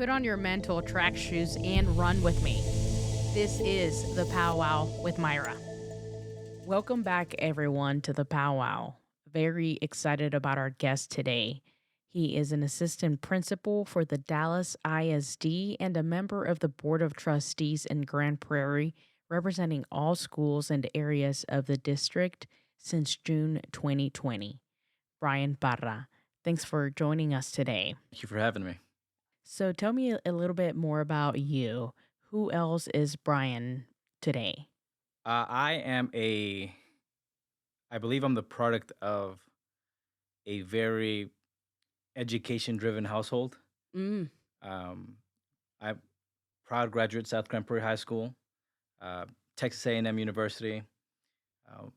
Put on your mental track shoes and run with me. This is the Powwow with Myra. Welcome back, everyone, to the Powwow. Very excited about our guest today. He is an assistant principal for the Dallas ISD and a member of the Board of Trustees in Grand Prairie, representing all schools and areas of the district since June 2020. Bryan Parra, thanks for joining us today. Thank you for having me. So tell me a little bit more about you. Who else is Bryan today? I believe I'm the product of a very education-driven household. Mm. Um, I'm proud graduate South Grand Prairie High School, Texas A&M University.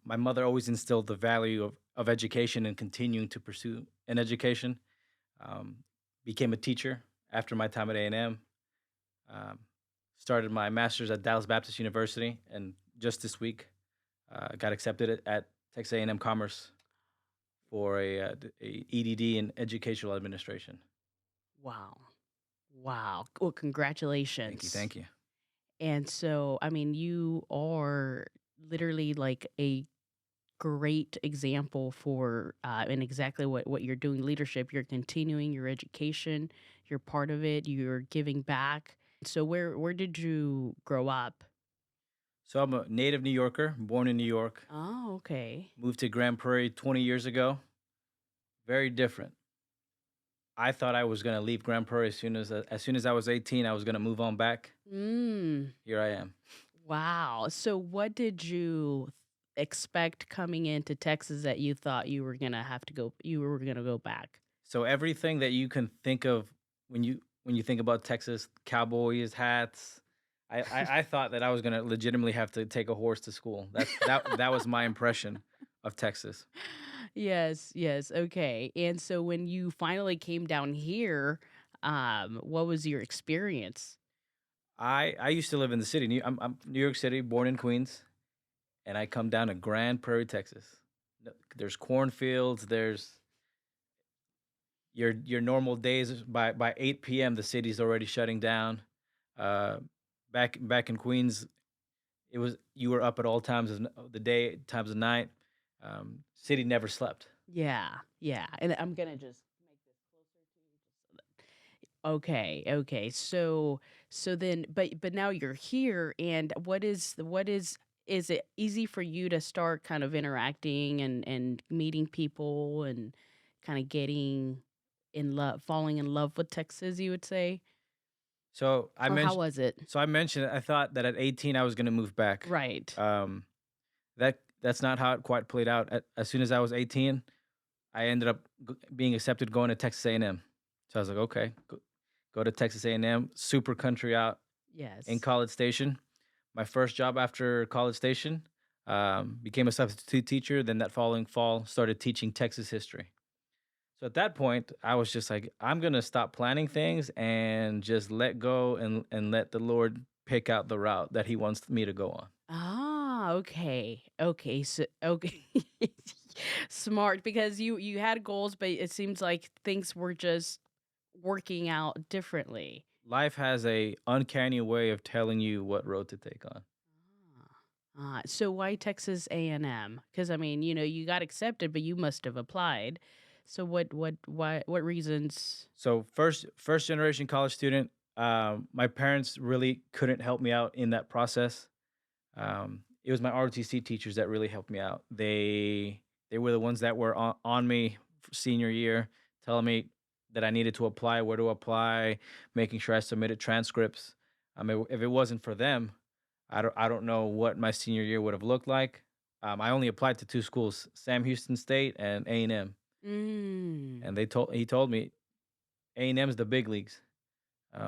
My mother always instilled the value of education and continuing to pursue an education. Became a teacher after my time at A&M. Um, Started my master's at Dallas Baptist University, and just this week got accepted at Texas A&M Commerce for a EDD in Educational Administration. Wow. Wow. Well, congratulations. Thank you. And so, I mean, you are literally like a great example for and exactly what you're doing leadership. You're continuing your education, you're part of it, you're giving back. So where did you grow up? So I'm a native New Yorker, born in New York, Oh, okay. moved to Grand Prairie 20 years ago. Very different. I thought I was going to leave Grand Prairie as soon as I was 18. I was going to move on back. Mm. Here I am. Wow. So what did you expect coming into Texas that you thought you were gonna have to go you were gonna go back? So everything that you can think of when you think about Texas, cowboys, hats. I thought that I was gonna legitimately have to take a horse to school. That was my impression of Texas. Yes, yes. Okay. And so when you finally came down here, what was your experience? I used to live in the city. I'm New York City, born in Queens, and I come down to Grand Prairie, Texas. There's cornfields. There's your normal days. By 8 p.m. the city's already shutting down. Uh, back in Queens, it was you were up at all times of the day, times of night. City never slept. Yeah, yeah. And I'm gonna just make this closer to you just so that okay, okay. So then but now you're here and is it easy for you to start kind of interacting and meeting people and kind of getting in love falling in love with Texas, you would say? So I Or how mentioned. was it? So I mentioned I thought that at 18 I was going to move back. Right. Um, that's not how it quite played out. As soon as I was 18, I ended up being accepted going to Texas A&M. So I was like, okay, go to Texas A&M, super country out in Yes. College Station. My first job after College Station, became a substitute teacher. Then that following fall, started teaching Texas history. So at that point, I was just like, I'm gonna stop planning things and just let go and let the Lord pick out the route that He wants me to go on. Ah, okay. Okay. So okay. Smart because you had goals, but it seems like things were just working out differently. Life has a uncanny way of telling you what road to take on. So why Texas A&M? Because I mean, you got accepted, but you must have applied. So what reasons? So first generation college student. My parents really couldn't help me out in that process. It was my ROTC teachers that really helped me out. They were the ones that were on me for senior year, telling me that I needed to apply, where to apply, making sure I submitted transcripts. If it wasn't for them, I don't know what my senior year would have looked like. I only applied to two schools, Sam Houston State and A&M, Mm. and he told me A&M is the big leagues.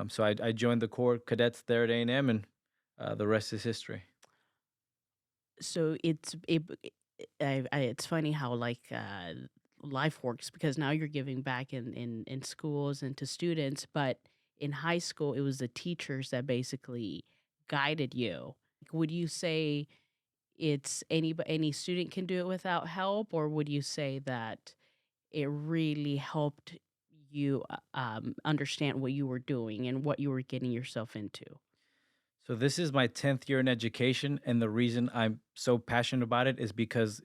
So I joined the Corps cadets there at A&M, and the rest is history. So it's funny how like life works because now you're giving back in schools and to students, but in high school it was the teachers that basically guided you. Would you say it's any student can do it without help, or would you say that it really helped you understand what you were doing and what you were getting yourself into? So this is my 10th year in education, and the reason I'm so passionate about it is because,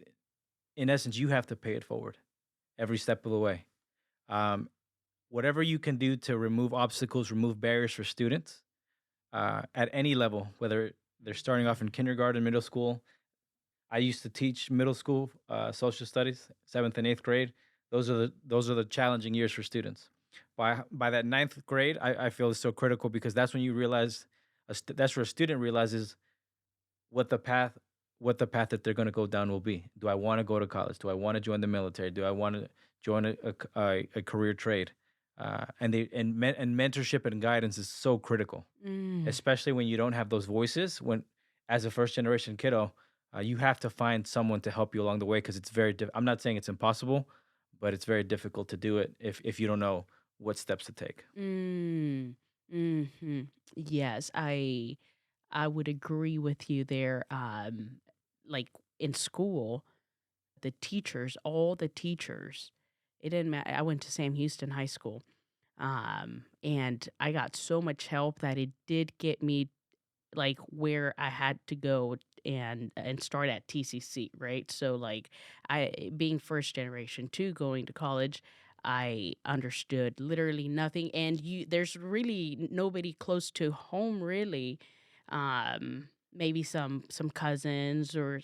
in essence, you have to pay it forward every step of the way. Um, Whatever you can do to remove obstacles, remove barriers for students at any level, whether they're starting off in kindergarten, middle school. I used to teach middle school social studies, seventh and eighth grade. Those are the challenging years for students. By that ninth grade, I feel is so critical because that's when you realize that's where a student realizes what the path what the path that they're going to go down will be. Do I want to go to college? Do I want to join the military? Do I want to join a career trade? And mentorship and guidance is so critical, Mm. especially when you don't have those voices. When as a first generation kiddo, you have to find someone to help you along the way because it's I'm not saying it's impossible, but it's very difficult to do it if you don't know what steps to take. Mm. Hmm. Yes, I would agree with you there. Like in school, the teachers, all the teachers, it didn't matter. I went to Sam Houston High School, and I got so much help that it did get me like where I had to go and start at TCC, right? So like I being first generation too going to college, I understood literally nothing and you there's really nobody close to home really. Maybe some cousins or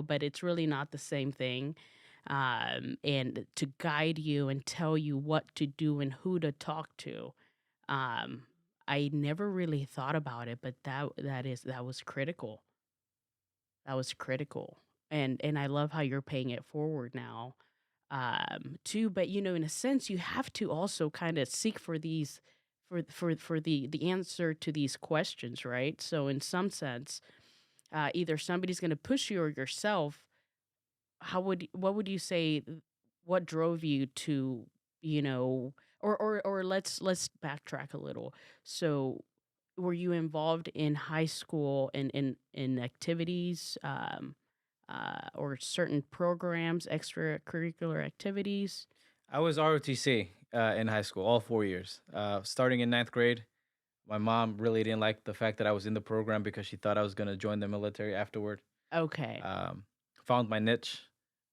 but it's really not the same thing. And to guide you and tell you what to do and who to talk to. um, I never really thought about it, but that was critical. That was critical. And I love how you're paying it forward now. Too, but in a sense you have to also kind of seek for these for the answer to these questions, right? So in some sense, either somebody's going to push you or yourself. What would you say what drove you to, you know or let's backtrack a little. So, were you involved in high school in activities, or certain programs, extracurricular activities? I was ROTC in high school, all 4 years. Starting in ninth grade, my mom really didn't like the fact that I was in the program because she thought I was going to join the military afterward. Okay. Um, Found my niche,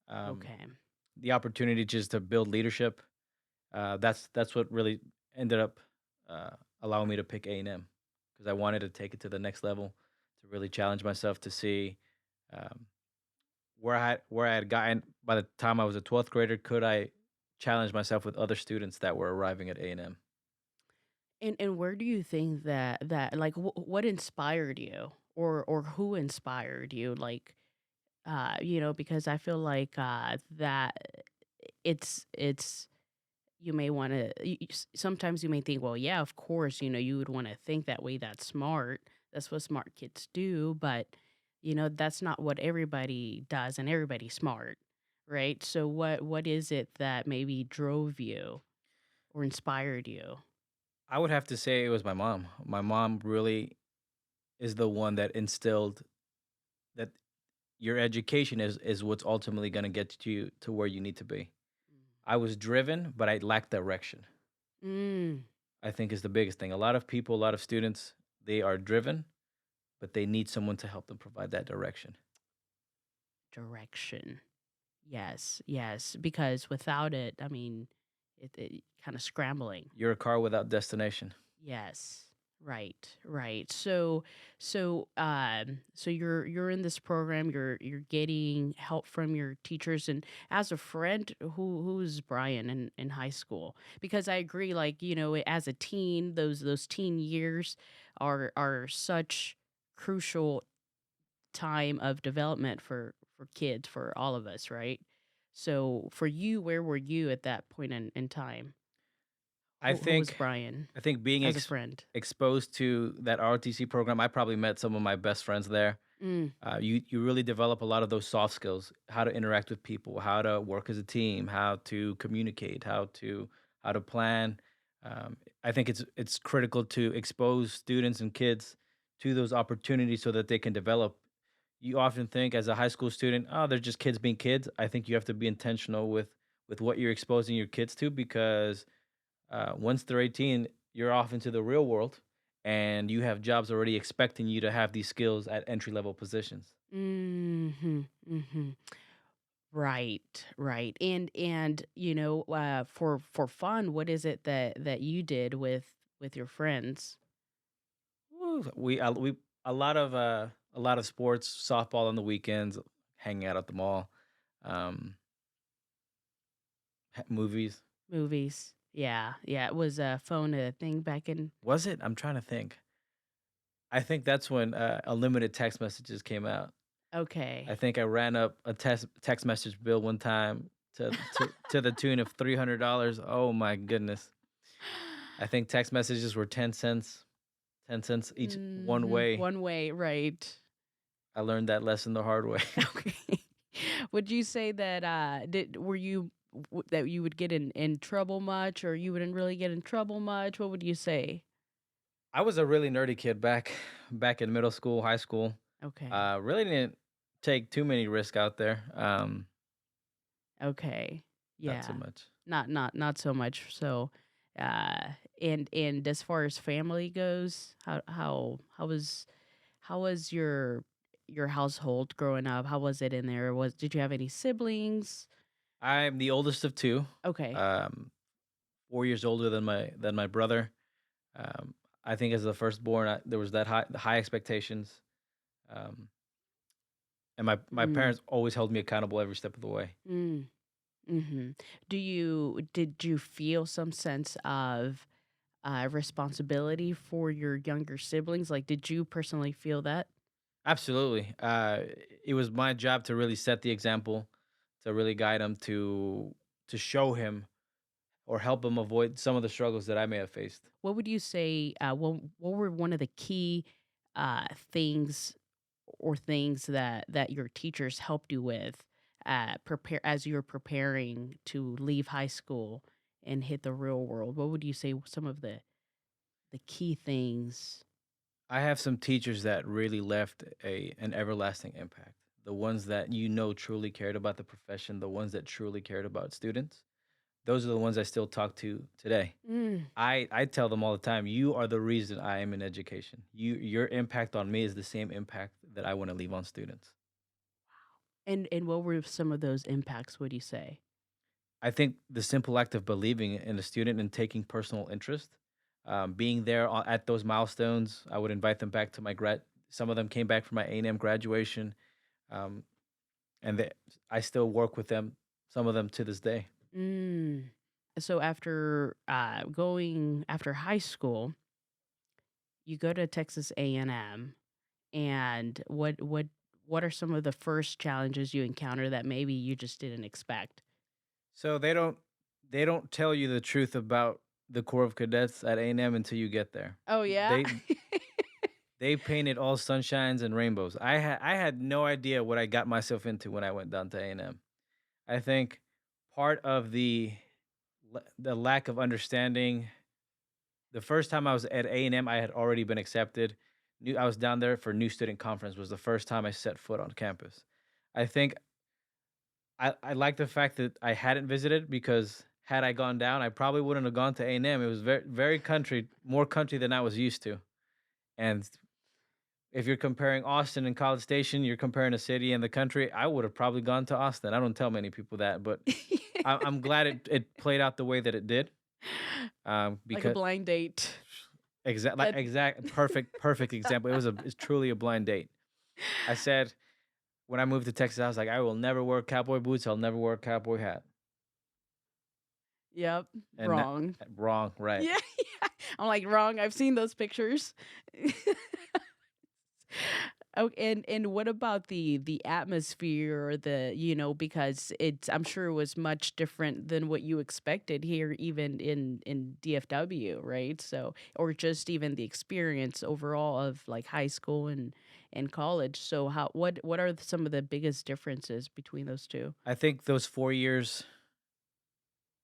um, Okay. the opportunity just to build leadership. That's what really ended up uh, allowing me to pick A&M because I wanted to take it to the next level, to really challenge myself to see um, where I had gotten by the time I was a 12th grader. Could I challenge myself with other students that were arriving at A&M? And where do you think that like what inspired you, or who inspired you, like, because I feel like that it's you may want to sometimes you may think, well, yeah, of course, you would want to think that way. That's smart. That's what smart kids do. But that's not what everybody does, and everybody's smart, right? So what is it that maybe drove you or inspired you? I would have to say it was my mom. My mom really is the one that instilled that your education is what's ultimately going to get you to where you need to be. I was driven, but I lacked direction. Mm, I think is the biggest thing. A lot of people, a lot of students, they are driven, but they need someone to help them provide that direction. direction. Yes, yes, because without it, I mean, it kind of scrambling. You're a car without destination. Yes. Right, right. So you're in this program, you're getting help from your teachers, and as a friend, who's Brian in high school? Because I agree, like, as a teen, those teen years are such crucial time of development for kids, for all of us, right? So for you, where were you at that point in time? I Who was think Brian I think being as a friend? exposed to that ROTC program, I probably met some of my best friends there. Mm. You really develop a lot of those soft skills: how to interact with people, how to work as a team, how to communicate, how to plan. I think it's critical to expose students and kids to those opportunities so that they can develop. You often think as a high school student, oh, they're just kids being kids. I think you have to be intentional with what you're exposing your kids to because Once they're 18, you're off into the real world, and you have jobs already expecting you to have these skills at entry level positions. Mhm. Mhm. Right, right. And for fun, what is it that you did with your friends? Woo, we a lot of sports, softball on the weekends, hanging out at the mall, um, movies. Movies. Yeah, yeah. It was a phone a thing back in. Was it? I'm trying to think. I think that's when unlimited text messages came out. I Okay. think I ran up a text message bill one time to the tune of $300. Oh my goodness! I think text messages were 10 cents, 10 cents each one way. One way, right. I learned that lesson the hard way. Okay. Would you say that did were you that you would get in trouble much, or you wouldn't really get in trouble much? What would you say? I was a really nerdy kid back in middle school, high school. Okay. Really didn't take too many risks out there. Okay. Not so Yeah. much. Not so much. So and as far as family goes, how was your household growing up? How was it in there? Was Did you have any siblings? I'm the oldest of two. Okay. Um, 4 years older than my brother. Um, I think as the firstborn, there was that high expectations, um, and my Mm. parents always held me accountable every step of the way. Mm. Mhm. Did you feel some sense of responsibility for your younger siblings? Like, did you personally feel that? Absolutely, it was my job to really set the example, to really guide him, to show him or help him avoid some of the struggles that I may have faced. What would you say? What were one of the key things or things that your teachers helped you with prepare as you were preparing to leave high school and hit the real world? What would you say some of the key things? I have some teachers that really left a an everlasting impact. The ones that truly cared about the profession, the ones that truly cared about students. Those are the ones I still talk to today. Mm. I tell them all the time, "You are the reason I am in education. Your impact on me is the same impact that I wanna leave on students." And what were some of those impacts? Would you say? I think the simple act of believing in a student and taking personal interest, being there at those milestones, I would invite them back to my grad some of them came back for my A&M graduation, um, and I still work with them, some of them to this day. Mm. So after going after high school, you go to Texas A&M, and what are some of the first challenges you encounter that maybe you just didn't expect? So they don't tell you the truth about the Corps of Cadets at A&M until you get there. Oh yeah. They painted all sunshines and rainbows. I had no idea what I got myself into when I went down to A&M. I think part of the lack of understanding. The first time I was at A&M, I had already been accepted. I was down there for new student conference. Was the first time I set foot on campus. I think I like the fact that I hadn't visited because had I gone down, I probably wouldn't have gone to A&M. It was very country, more country than I was used to. And if you're comparing Austin and College Station, you're comparing a city and the country. I would have probably gone to Austin. I don't tell many people that, but I'm glad it played out the way that it did. Like a Because blind date. That perfect example. It's truly a blind date. I said when I moved to Texas, I was like, I will never wear cowboy boots. I'll never wear a cowboy hat. Yep, And wrong. wrong, right? Yeah, yeah. I'm like, wrong. I've seen those pictures. Oh, and what about the atmosphere or because I'm sure it was much different than what you expected here, even in DFW, right? So, or just even the experience overall of like high school and college. So, what are some of the biggest differences between those two? I think those 4 years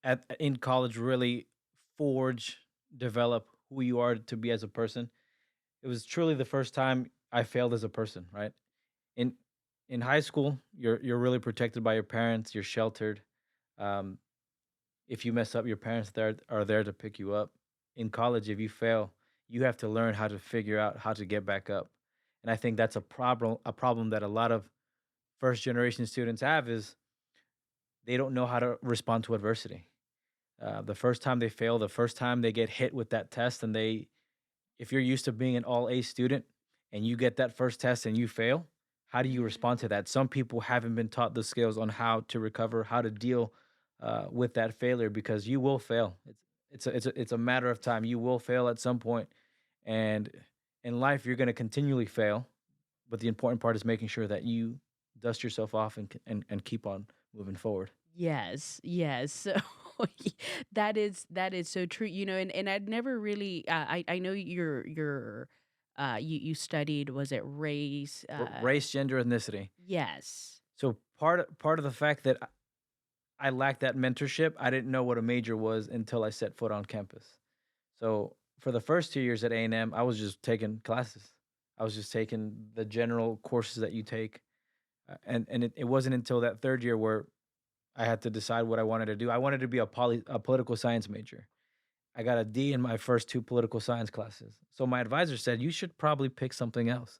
at in college really forge, develop who you are to be as a person. It was truly the first time I failed as a person, right? In in high school, you're really protected by your parents. You're sheltered. Um, If you mess up, your parents there are there to pick you up. In college, if you fail, you have to learn how to figure out how to get back up. And I think that's a problem that a lot of first generation students have is they don't know how to respond to adversity. The first time they fail, the first time they get hit with that test, and if you're used to being an all A student and you get that first test and you fail, how do you respond to that? Some people haven't been taught the skills on how to recover, how to deal with that failure because you will fail. It's a matter of time. You will fail at some point, and in life you're going to continually fail. But the important part is making sure that you dust yourself off and keep on moving forward. Yes, yes. So that is so true. And I'd never really I know you studied, was it race? Race, gender, ethnicity. Yes. So part of the fact that I lacked that mentorship. I didn't know what a major was until I set foot on campus. So for the first 2 years at A&M, I was just taking classes. I was just taking the general courses that you take, and it wasn't until that third year where I had to decide what I wanted to do. I wanted to be a political science major. I got a D in my first two political science classes. So my advisor said you should probably pick something else.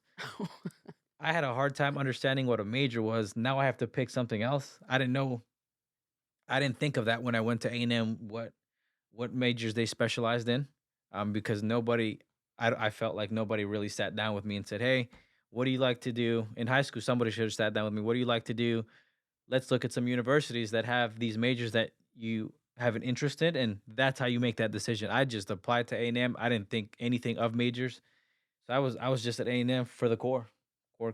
I had a hard time understanding what a major was. Now I have to pick something else. I didn't think of that when I went to A&M, what majors they specialized in, because I felt like nobody really sat down with me and said, "Hey, what do you like to do?" In high school, somebody should have sat down with me. "What do you like to do? Let's look at some universities that have these majors that you have an interest in," and that's how you make that decision. I just applied to A&M. I didn't think anything of majors, so I was just at A&M for the core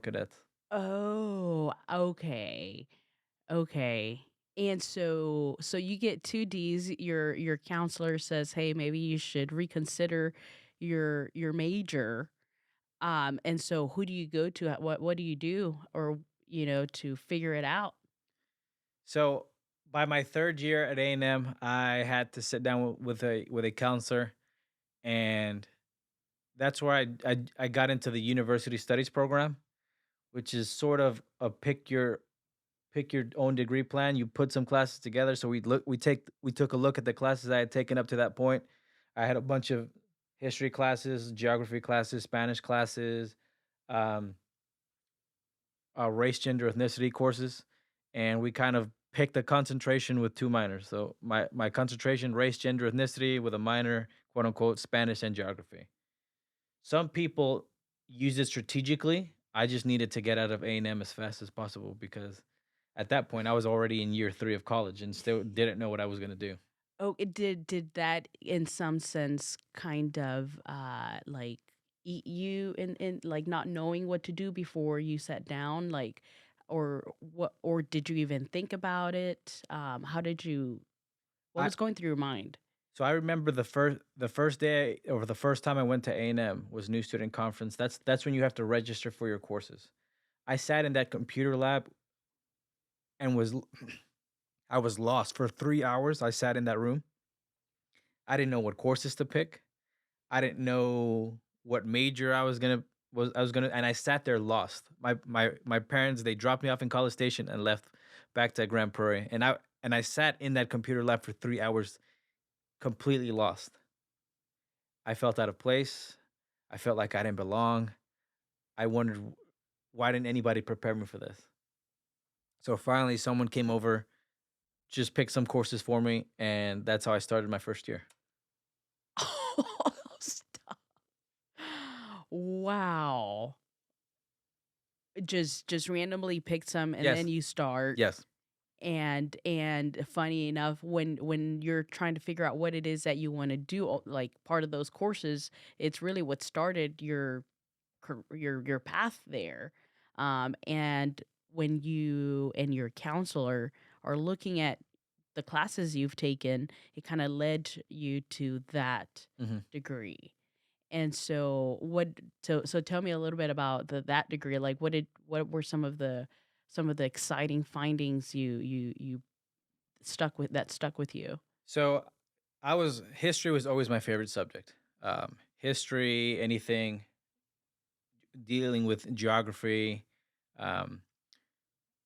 cadets. Oh, okay. Okay. And so you get 2 Ds, your counselor says, "Hey, maybe you should reconsider your major." And so who do you go to? What do you do, or to figure it out? So by my third year at A&M, I had to sit down with a counselor, and that's where I got into the university studies program, which is sort of a pick your own degree plan. You put some classes together. So we took a look at the classes I had taken up to that point. I had a bunch of history classes, geography classes, Spanish classes, um, race, gender, ethnicity courses, and we kind of picked a concentration with two minors. So my concentration, race, gender, ethnicity, with a minor, quote unquote, Spanish and geography. Some people use it strategically. I just needed to get out of A&M as fast as possible because at that point I was already in year 3 of college and still didn't know what I was gonna do. Oh, it did that in some sense kind of, like, eat you in, like, not knowing what to do before you sat down, like, or did you even think about it? How did you what I was going through your mind? So I remember the first day or the first time I went to A&M was new student conference. That's when you have to register for your courses. I sat in that computer lab and I was lost for 3 hours. I sat in that room. I didn't know what courses to pick. I didn't know what major I was gonna, and I sat there lost. My parents, they dropped me off in College Station and left back to Grand Prairie, and I sat in that computer lab for 3 hours completely lost. I felt out of place. I felt like I didn't belong. I wondered why didn't anybody prepare me for this? So finally someone came over, just picked some courses for me, and that's how I started my first year. Oh, stop. Wow. Just randomly picked some and then Yes. you start. Yes. And funny enough, when you're trying to figure out what it is that you wanna do, like, part of those courses, it's really what started your path there. And when you and your counselor are looking at the classes you've taken, it kinda led you to that Mhm. degree. And so tell me a little bit about that degree. Like, what were some of the exciting findings you stuck with you? So history was always my favorite subject. History, anything dealing with geography. Um,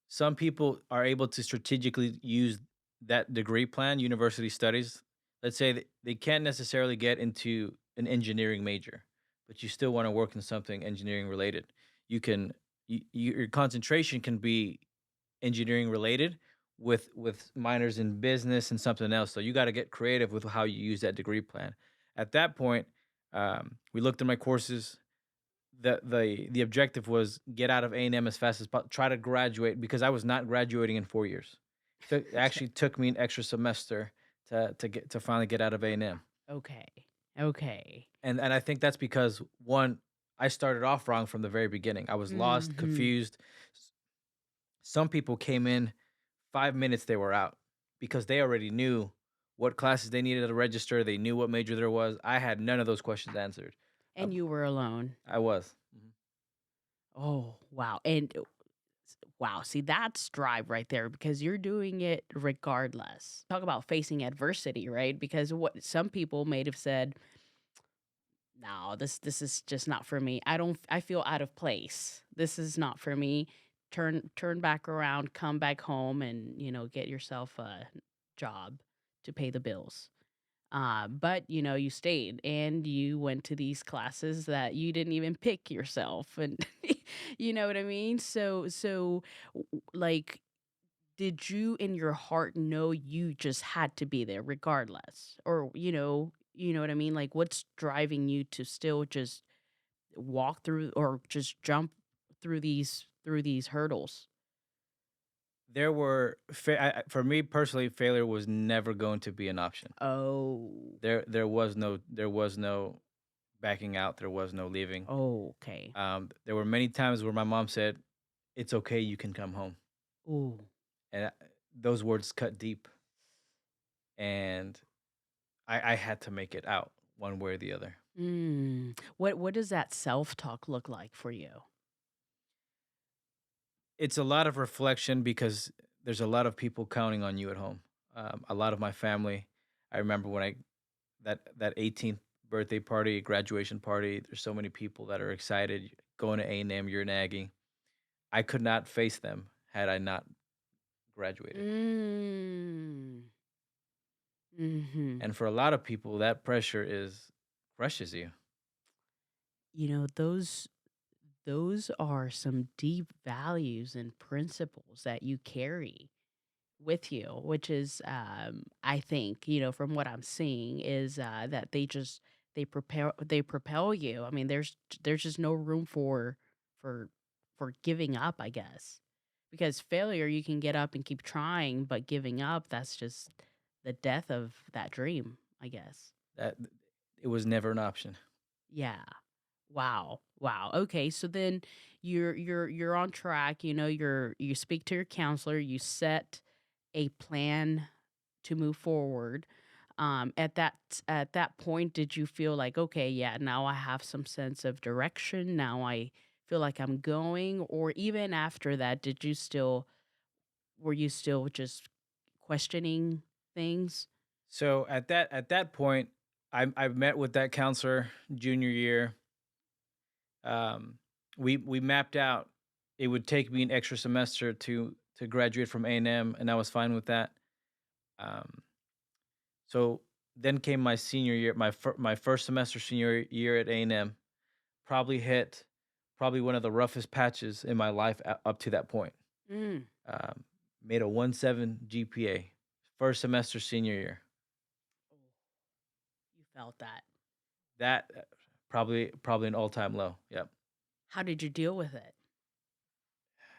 some people are able to strategically use that degree plan, university studies, let's say that they can't necessarily get into an engineering major, but you still want to work in something engineering related. You can your concentration can be engineering related with minors in business and something else. So you got to get creative with how you use that degree plan. At that point, we looked at my courses. The objective was get out of A&M as fast as possible. Try to graduate because I was not graduating in 4 years. It actually took me an extra semester to finally get out of A&M. Okay. Okay. And I think that's because one, I started off wrong from the very beginning. I was lost, Mhm. confused. Some people came in 5 minutes, they were out because they already knew what classes they needed to register. They knew what major there was. I had none of those questions answered. Uh, And you were alone. I was. Mhm. Oh, wow. And wow, see that's drive right there because you're doing it regardless. Talk about facing adversity, right? Because what some people may have said, "No, this is just not for me. I feel out of place. This is not for me." Turn back around, come back home and, get yourself a job to pay the bills. But you stayed and you went to these classes that you didn't even pick yourself, and you know what I mean. Like, did you in your heart know you just had to be there regardless, or you know what I mean? Like, what's driving you to still just walk through or just jump through these hurdles? There were for me personally, failure was never going to be an option. Oh, There was no backing out. There was no leaving. okay. There were many times where my mom said, "It's okay, you can come home," Ooh. and those words cut deep. And I had to make it out one way or the other. What does that self-talk look like for you? It's a lot of reflection because there's a lot of people counting on you at home. A lot of my family. I remember when I that 18th birthday party, graduation party. There's so many people that are excited going to A&M. You're nagging. I could not face them had I not graduated. Mm. Mhm. And for a lot of people, that pressure is crushes you. You know, those are some deep values and principles that you carry with you, which is, I think, from what I'm seeing is that they propel you. I mean, there's just no room for for giving up, I guess. Because failure, you can get up and keep trying, but giving up, that's just the death of that dream, I guess. That it was never an option. Yeah. Wow. Wow. Okay. So then you're on track, you speak to your counselor, you set a plan to move forward. At that point, did you feel like, okay, yeah, now I have some sense of direction. Now I feel like I'm going, or even after that, were you still just questioning things? So at that point, I met with that counselor junior year. Um, we mapped out it would take me an extra semester to graduate from A&M, and I was fine with that. Um, so then came my senior year, my first semester senior year at A&M. Probably hit probably one of the roughest patches in my life up to that point. Mm. Um, Made a 1.7 GPA, first semester senior year. Oh, you felt that. That probably an all-time low. Yep. How did you deal with it?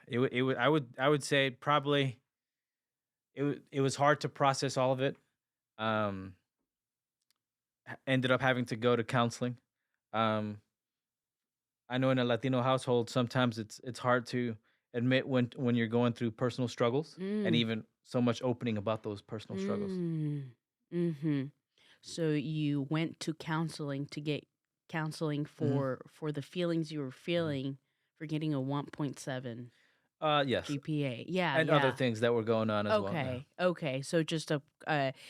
It would I would say probably it was hard to process all of it. Um, Ended up having to go to counseling. Um, I know in a Latino household sometimes it's hard to admit when you're going through personal struggles and Mm. even so much opening about those personal struggles. Mm. Mhm. So you went to counseling to get counseling Hmm. for the feelings you were Hmm. feeling for getting a 1.7 Yes, GPA. Yeah, and other yeah. things that were going on as well. Yeah. Okay. Okay. So just a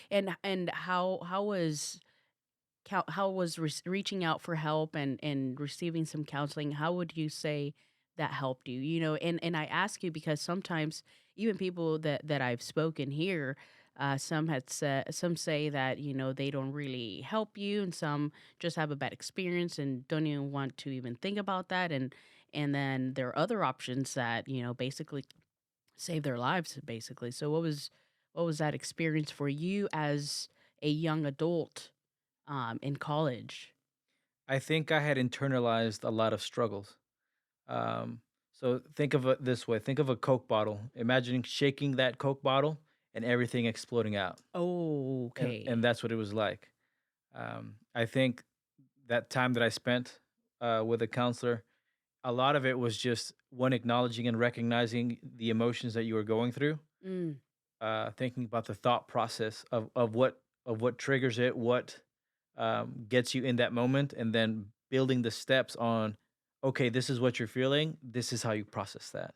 and how was reaching out for help and receiving some counseling, how would you say that helped you? And I ask you because sometimes even people that I've spoken here, Some say that they don't really help you, and some just have a bad experience and don't even want to even think about that. And then there are other options that basically save their lives, basically. So what was that experience for you as a young adult in college? I think I had internalized a lot of struggles. Um, so think of it this way: think of a Coke bottle. Imagining shaking that Coke bottle and everything exploding out, Oh, and okay. that's what it was like. I think that time that I spent with a counselor, a lot of it was just one acknowledging and recognizing the emotions that you were going through, Mm. thinking about the thought process of what triggers it, what gets you in that moment, and then building the steps on, okay, this is what you're feeling. This is how you process that.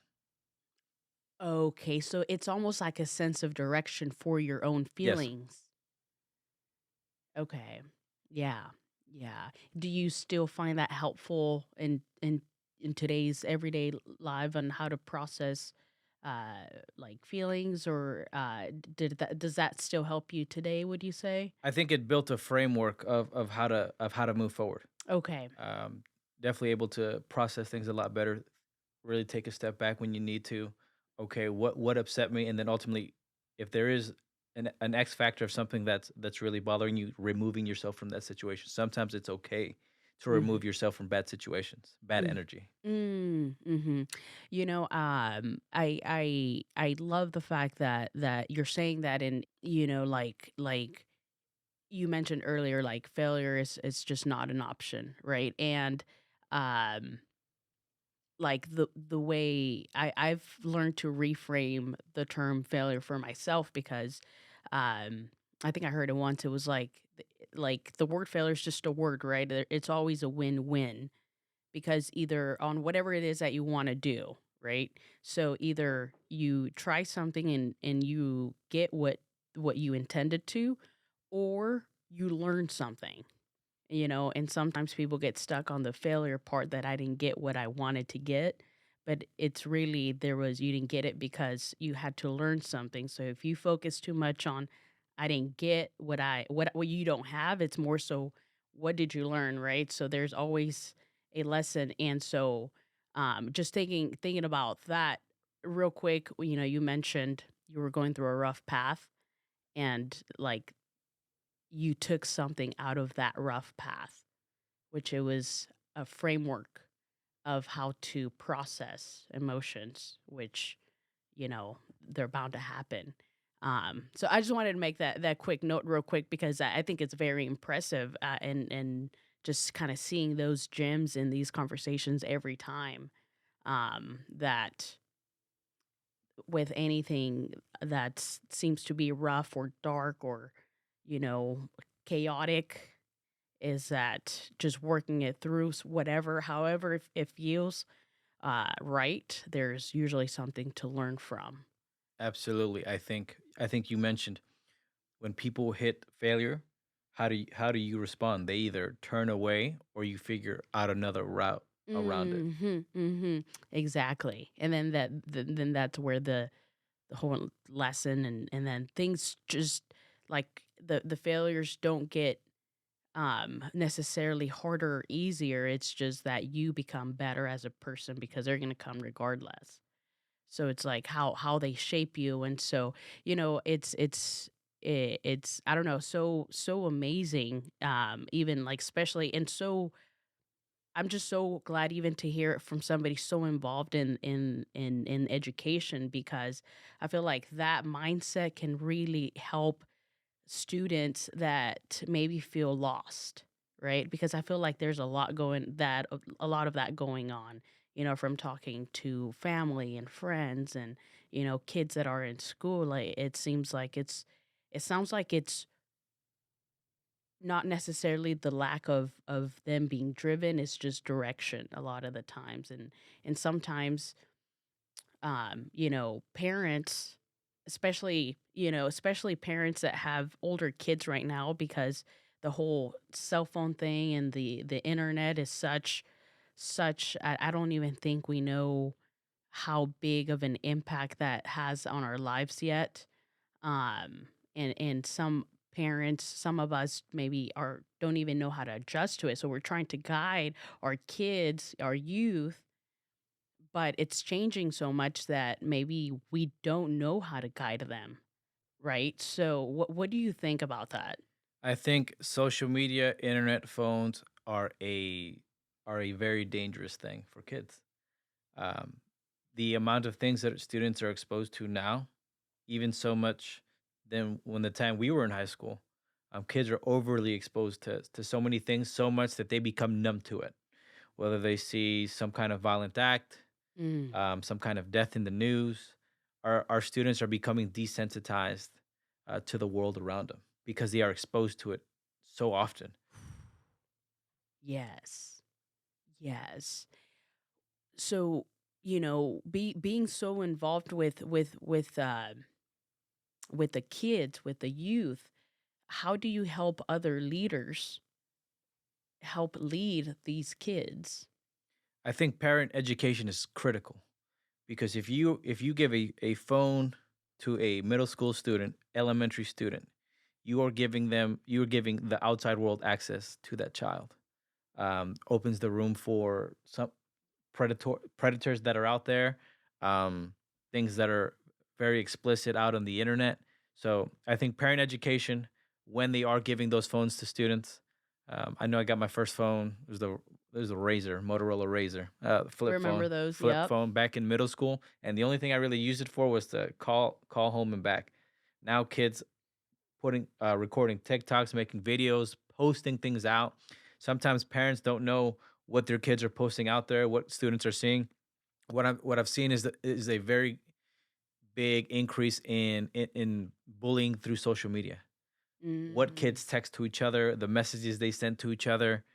Okay, so it's almost like a sense of direction for your own Yes, feelings. Okay. Yeah. Yeah. Do you still find that helpful in today's everyday life on how to process uh like feelings, or does that still help you today, would you say? I think it built a framework of how to move forward. Okay. Um, Definitely able to process things a lot better. Really take a step back when you need to. Okay, what upset me, and then ultimately, if there is an X factor of something that's really bothering you, removing yourself from that situation. Sometimes it's okay to remove yourself from bad situations, bad Mm. energy. Mhm. I love the fact that you're saying that, and like you mentioned earlier, like failure is just not an option, right? And um like the way I've learned to reframe the term failure for myself, because I think I heard it once. It was like the word failure is just a word, right? It's always a win-win, because either on whatever it is that you want to do, right? So either you try something and you get what you intended to, or you learn something. And sometimes people get stuck on the failure part, that I didn't get what I wanted to get. But it's really, you didn't get it because you had to learn something. So if you focus too much on, I didn't get what you don't have, it's more so, what did you learn, right? So there's always a lesson. And so just thinking about that real quick, you mentioned you were going through a rough path, and like you took something out of that rough path, which it was a framework of how to process emotions, which, they're bound to happen. So I just wanted to make that quick note real quick, because I think it's very impressive, and just kind of seeing those gems in these conversations every time, that with anything that seems to be rough or dark or, you know, chaotic, is that just working it through, whatever, however it feels right, there's usually something to learn from. Absolutely. I think you mentioned when people hit failure, how do you respond? They either turn away or you figure out another route around it. Exactly. And then that's where the whole lesson, and then things just, like, the failures don't get necessarily harder or easier. It's just that you become better as a person, because they're going to come regardless. So it's like how they shape you. And so, it's I don't know, so amazing, even like, especially, and so I'm just so glad even to hear it from somebody so involved in education, because I feel like that mindset can really help students that maybe feel lost, right? Because I feel like there's a lot of that going on, from talking to family and friends, and kids that are in school. Like, it sounds like it's not necessarily the lack of them being driven, it's just direction a lot of the times. And sometimes parents, especially parents that have older kids right now, because the whole cell phone thing and the internet is such I don't even think we know how big of an impact that has on our lives yet. and some parents, some of us maybe are don't even know how to adjust to it. So we're trying to guide our kids, our youth, but it's changing so much that maybe we don't know how to guide them, right? So what do you think about that? I think social media, internet, phones are a very dangerous thing for kids. Um, the amount of things that students are exposed to now, even so much than when the time we were in high school, kids are overly exposed to so many things, so much that they become numb to it. Whether they see some kind of violent act, Mm, some kind of death in the news, our students are becoming desensitized to the world around them because they are exposed to it so often. yes. Yes. So, being so involved with the kids, with the youth, how do you help other leaders help lead these kids? I think parent education is critical because if you give a phone to a middle school student, elementary student, you're giving the outside world access to that child. Opens the room for some predators that are out there, um, things that are very explicit out on the internet. So I think parent education, when they are giving those phones to students, I know I got my first phone. It was the Razor, Motorola Razor, Remember those? flip Yep. phone back in middle school, and the only thing I really used it for was to call home and back. Now kids putting recording TikToks, making videos, posting things out. Sometimes parents don't know what their kids are posting out there, what students are seeing. What I've seen is a very big increase in bullying through social media. What Mm. kids text to each other, the messages they send to each other,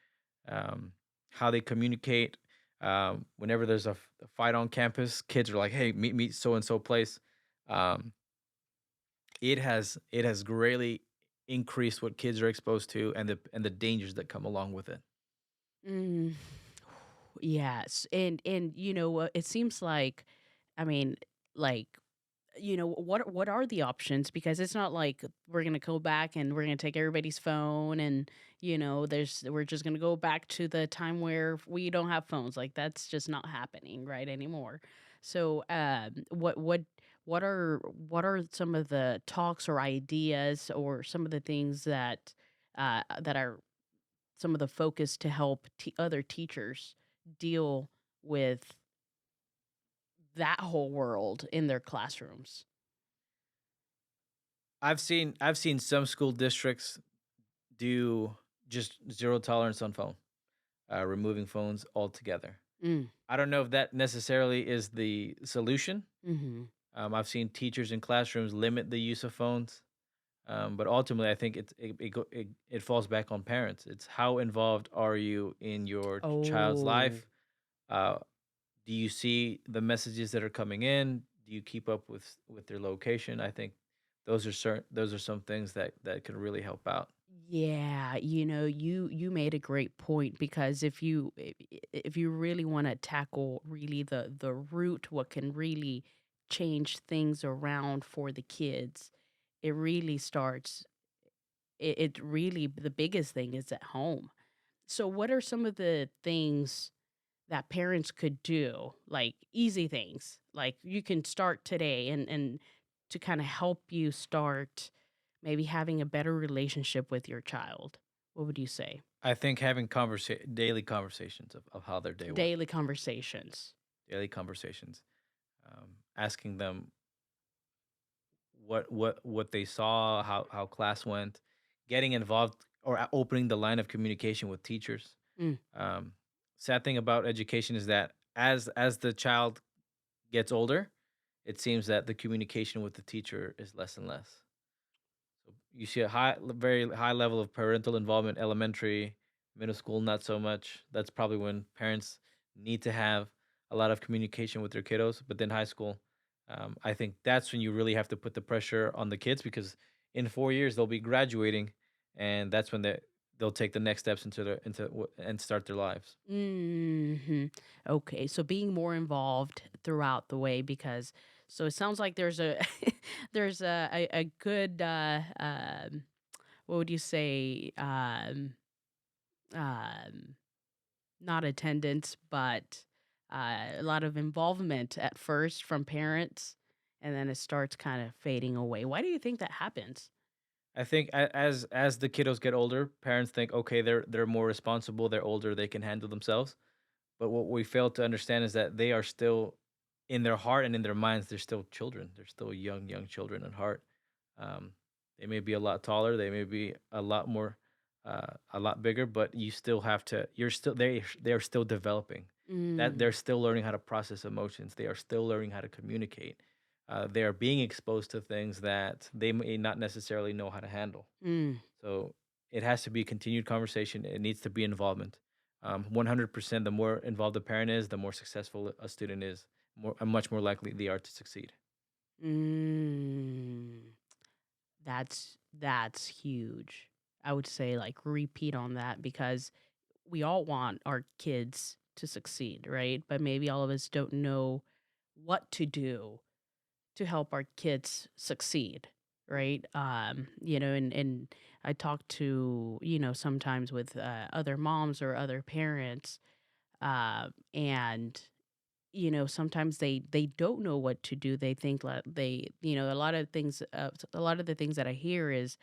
um, how they communicate. Whenever there's a fight on campus, kids are like, "Hey, meet so and so place." Um, it has greatly increased what kids are exposed to and the dangers that come along with it. Mm. Yes. And it seems like, I mean, like, what are the options? Because it's not like we're gonna go back and we're gonna take everybody's phone and we're just gonna go back to the time where we don't have phones. Like that's just not happening right anymore. So what are some of the talks or ideas or some of the things that are some of the focus to help other teachers deal with that whole world in their classrooms? I've seen some school districts do just zero tolerance on phone, removing phones altogether. Mm. I don't know if that necessarily is the solution. Mhm. I've seen teachers in classrooms limit the use of phones, but ultimately, I think it falls back on parents. It's how involved are you in your child's Oh, life? Uh, do you see the messages that are coming in? Do you keep up with their location? I think those are some things that could really help out. yeah, you made a great point because if you really wanna tackle really the root, what can really change things around for the kids, it really starts it really the biggest thing is at home. So what are some of the things that parents could do, like easy things, like you can start today and to kind of help you start maybe having a better relationship with your child? What would you say? I think having daily conversations of how their day went, Daily conversations. daily conversations, asking them what they saw, how class went, getting involved or opening the line of communication with teachers. Mm. Um, Sad thing about education is that as the child gets older, it seems that the communication with the teacher is less and less. So you see a very high level of parental involvement, elementary, middle school, not so much. That's probably when parents need to have a lot of communication with their kiddos. But then high school, I think that's when you really have to put the pressure on the kids because in 4 years they'll be graduating, and that's when they'll take the next steps and start their lives. Hmm. Okay, so being more involved throughout the way because So it sounds like there's a there's a good what would you say um not attendance, but a lot of involvement at first from parents, and then it starts kind of fading away. Why do you think that happens? I think as the kiddos get older, parents think, okay, they're more responsible, they're older, they can handle themselves. But what we fail to understand is that they are still, in their heart and in their minds, they're still children. They're still young children at heart. Um, they may be a lot taller, they may be a lot bigger, but you still have to. You're still they are still developing. That Mm, they're still learning how to process emotions. They are still learning how to communicate. They are being exposed to things that they may not necessarily know how to handle. mm. So it has to be continued conversation. It needs to be involvement. 100%. The more involved the parent is, the more successful a student is. Much more likely they are to succeed. Mm. That's huge. I would say, like, repeat on that because we all want our kids to succeed, right? But maybe all of us don't know what to do to help our kids succeed, right? And I talk to, sometimes with other moms or other parents, and sometimes they don't know what to do. They think like a lot of things. A lot of the things that I hear is,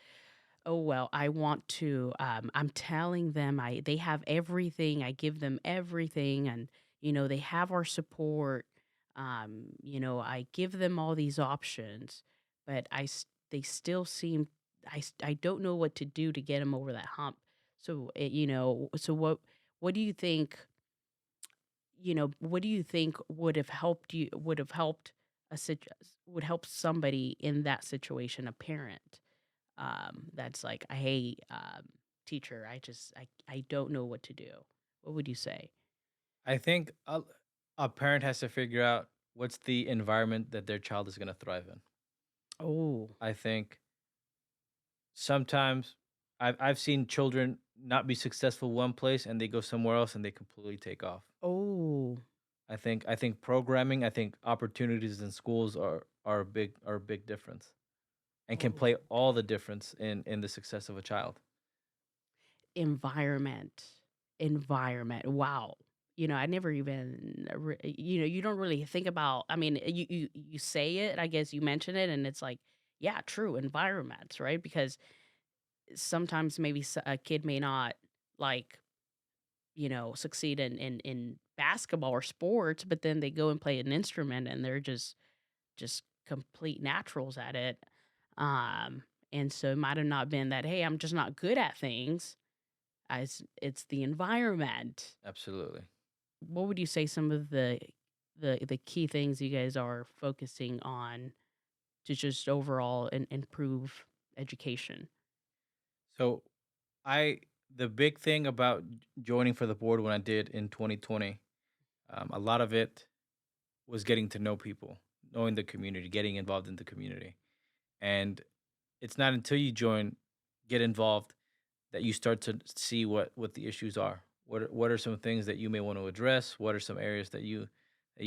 oh well, I want to. I'm telling them they have everything. I give them everything, and they have our support. I give them all these options, but they still seem. I don't know what to do to get them over that hump. So so what do you think? What do you think would have helped would help somebody in that situation, a parent, that's like, "Hey, teacher, I don't know what to do." What would you say? I think a parent has to figure out what's the environment that their child is going to thrive in. Oh. I think sometimes I've seen children not be successful one place and they go somewhere else and they completely take off. Oh. I think programming, I think opportunities in schools are a big difference and can Oh. play all the difference in the success of a child. Environment. Environment. Wow. I never even you don't really think about, I mean, you say it, I guess you mention it, and it's like, yeah, true, environments, right? Because sometimes maybe a kid may not, like, succeed in basketball or sports, but then they go and play an instrument and they're just complete naturals at it. Um, and so it might have not been that, hey, I'm just not good at things, as it's the environment. Absolutely. What would you say some of the key things you guys are focusing on to just overall improve education? So I the big thing about joining for the board when I did in 2020, a lot of it was getting to know people, knowing the community, getting involved in the community. And it's not until you get involved that you start to see what the issues are. What are some things that you may want to address? What are some areas that you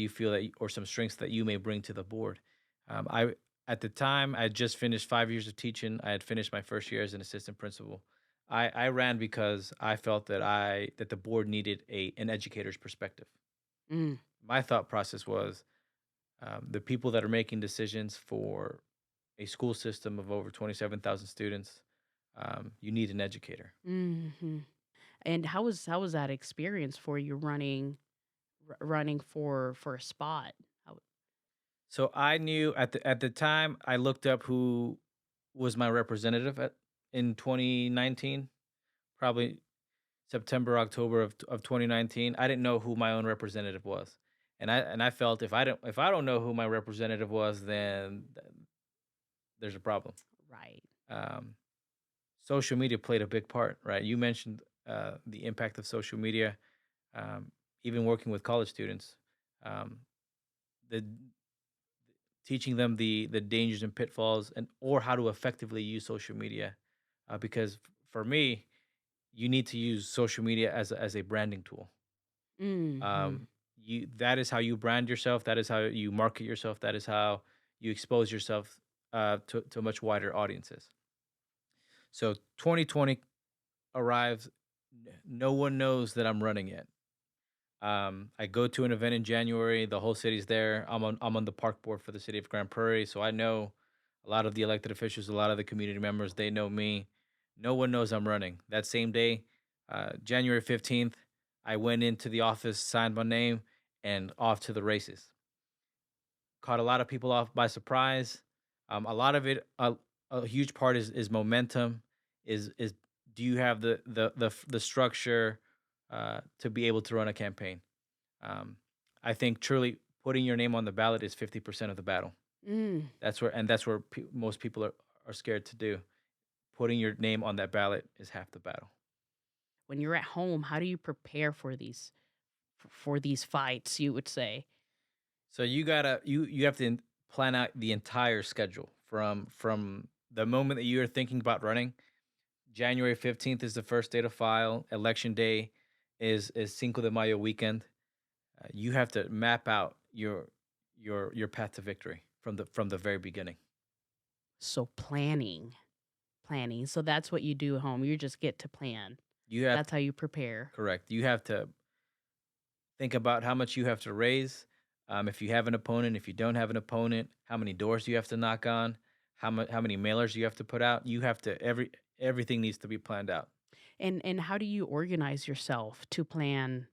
feel or some strengths that you may bring to the board? I At the time I had just finished 5 years of teaching. I had finished my first year as an assistant principal. I ran because I felt that the board needed an educator's perspective. Mm. My thought process was the people that are making decisions for a school system of over 27,000 students, you need an educator. Hmm. And how was that experience for you running for a spot? How So I knew at the time I looked up who was my representative in 2019, probably September, October of 2019. I didn't know who my own representative was. And I felt if I don't know who my representative was, then there's a problem. right. Um, Social media played a big part, right? You mentioned the impact of social media, um, even working with college students, um, the teaching them the dangers and pitfalls and or how to effectively use social media. Because for me, you need to use social media as a branding tool. Mhm. Um, you that is how you brand yourself. That is how you market yourself. That is how you expose yourself to much wider audiences. So 2020 arrives. No one knows that I'm running yet. I go to an event in January. The whole city's there. I'm on the park board for the city of Grand Prairie, so I know a lot of the elected officials, a lot of the community members. They know me. No one knows I'm running. That same day, January 15th, I went into the office, signed my name, and off to the races. Caught a lot of people off by surprise. A lot of it, a huge part is momentum. Is do you have the structure to be able to run a campaign? Um, I think truly putting your name on the ballot is 50% of the battle. Mm. That's where most people are scared to do. Putting your name on that ballot is half the battle. When you're at home, how do you prepare for these fights, you would say? So you have to plan out the entire schedule from the moment that you are thinking about running. January 15th is the first day to file. Election day is Cinco de Mayo weekend. You have to map out your path to victory from the very beginning. So planning. So that's what you do at home. You just get to plan. You have That's how you prepare. correct. You have to think about how much you have to raise. If you have an opponent, if you don't have an opponent, how many doors you have to knock on, how many mailers you have to put out. You have to everything needs to be planned out. And how do you organize yourself to plan,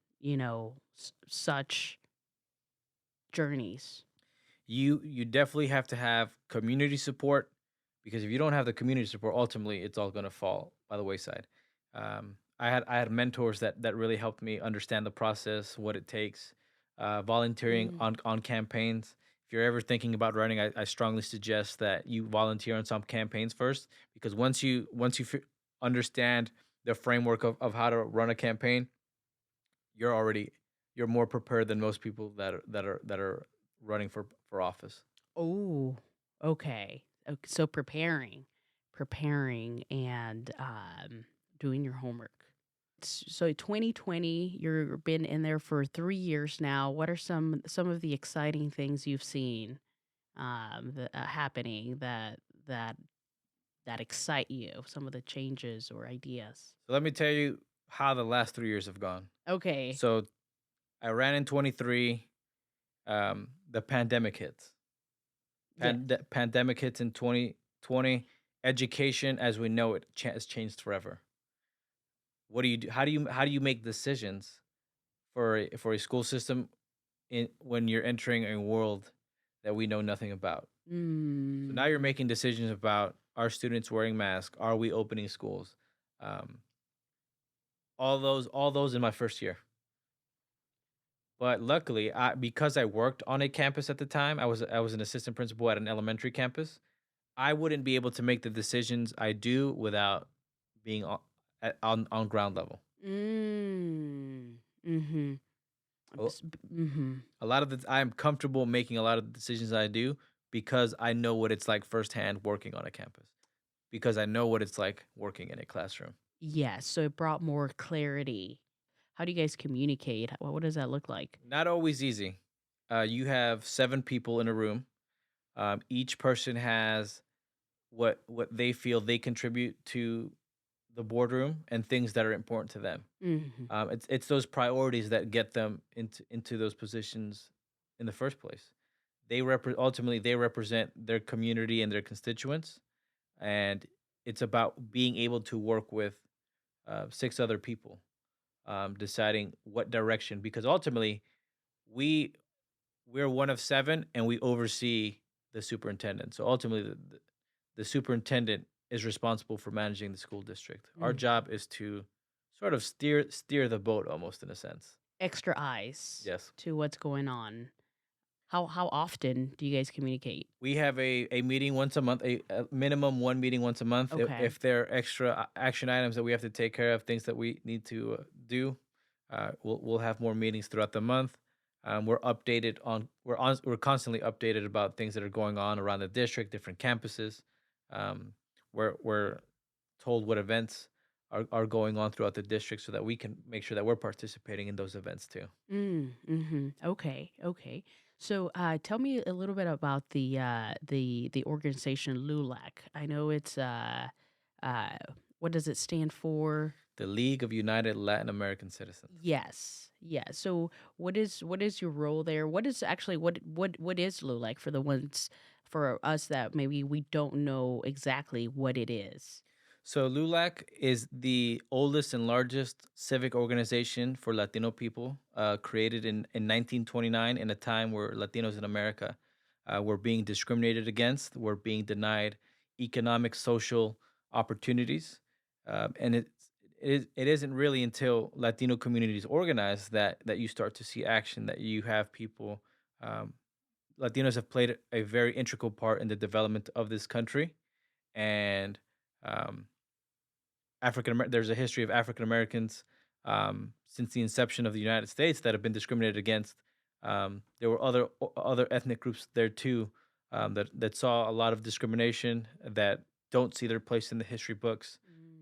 such journeys? You definitely have to have community support because if you don't have the community support, ultimately it's all going to fall by the wayside. I had mentors that really helped me understand the process, what it takes, volunteering Mm. on campaigns. If you're ever thinking about running, I strongly suggest that you volunteer on some campaigns first because once you understand the framework of how to run a campaign, you're already you're more prepared than most people that are running for office. Oh, okay. So preparing and doing your homework. So 2020, you've been in there for 3 years now. What are some of the exciting things you've seen happening that that excite you? Some of the changes or ideas. So let me tell you how the last 3 years have gone. Okay. So I ran in 23. The pandemic hits. Yes. Pandemic hits in 2020. Education, as we know it, has changed forever. What do you do? How do you make decisions for a school system when you're entering a world that we know nothing about? So now you're Mm. making decisions about are students wearing masks? Are we opening schools? Um, all those in my first year. But luckily, because I worked on a campus at the time, I was an assistant principal at an elementary campus. I wouldn't be able to make the decisions I do without being on ground level. Mm. Mhm. A Mhm. a lot of I'm comfortable making a lot of the decisions I do because I know what it's like firsthand working on a campus. Because I know what it's like working in a classroom. Yes, so it brought more clarity. How do you guys communicate? What does that look like? Not always easy. You have 7 people in a room. Each person has what they feel they contribute to the boardroom and things that are important to them. Mhm. It's those priorities that get them into those positions in the first place. Ultimately they represent their community and their constituents, and it's about being able to work with 6 other people, deciding what direction. Because ultimately we we're one of 7, and we oversee the superintendent. So ultimately, the superintendent is responsible for managing the school district. Our Mm. job is to sort of steer the boat, almost in a sense. Extra eyes Yes, to what's going on. How often do you guys communicate? we have a meeting once a month, a minimum one meeting once a month. Okay. If there are extra action items that we have to take care of, things that we need to do, we'll have more meetings throughout the month. We're constantly updated about things that are going on around the district, different campuses. We're told what events are going on throughout the district so that we can make sure that we're participating in those events too. Okay, okay. So, tell me a little bit about the organization LULAC. I know it's uh, what does it stand for? The League of United Latin American Citizens. Yes, yes. So, what is your role there? What is actually what is LULAC for the ones for us that maybe we don't know exactly what it is? So LULAC is the oldest and largest civic organization for Latino people, created in 1929 in a time where Latinos in America were being discriminated against, were being denied economic, social opportunities. And it isn't really until Latino communities organize that you start to see action, that you have people. Um, Latinos have played a very integral part in the development of this country. And um, there's a history of African Americans since the inception of the United States that have been discriminated against. There were other ethnic groups there too, that saw a lot of discrimination that don't see their place in the history books.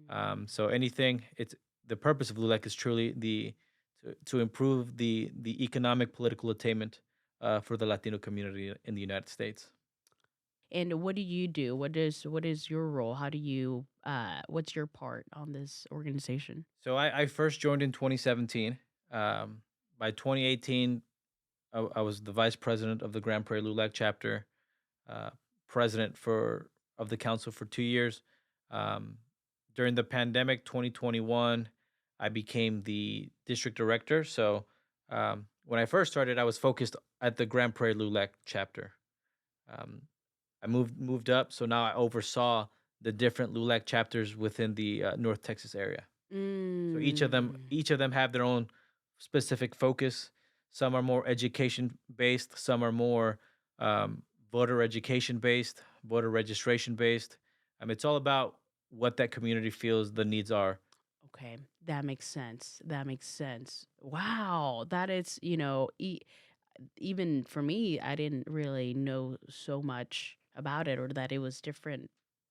Mm. So anything, it's the purpose of LULAC is truly to improve the economic political attainment for the Latino community in the United States. And what do you do? What is your role? How do you what's your part on this organization? So I first joined in 2017. By 2018, I was the vice president of the Grand Prairie LULAC chapter, uh, president for of the council for 2 years. Um, During the pandemic, 2021, I became the district director. So when I first started, I was focused at the Grand Prairie LULAC chapter. Um, I moved up, so now I oversaw the different LULAC chapters within the North Texas area. So Mm. each of them have their own specific focus. Some are more education based, some are more um, voter education based, voter registration based. It's all about what that community feels the needs are. Okay, that makes sense. That makes sense. Wow, that is, even for me, I didn't really know so much about it or that it was different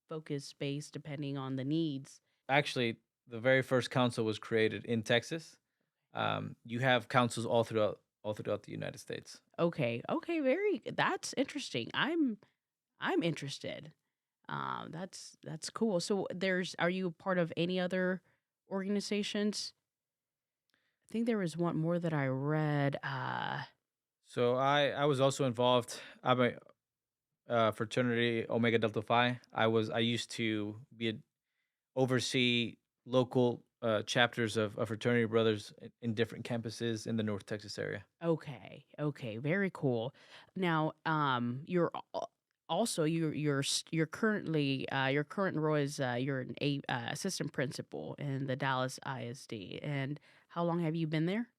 focus based depending on the needs. Actually, the very first council was created in Texas. You have councils all throughout the United States. Okay, okay, very that's interesting. I'm interested. That's cool. So are you part of any other organizations? I think there was one more that I read. So I was also involved. I'm a fraternity Omega Delta Phi. I used to oversee local chapters of fraternity brothers in different campuses in the North Texas area. Okay, okay, very cool. Now, also you're currently your current role is you're an assistant principal in the Dallas ISD. And how long have you been there?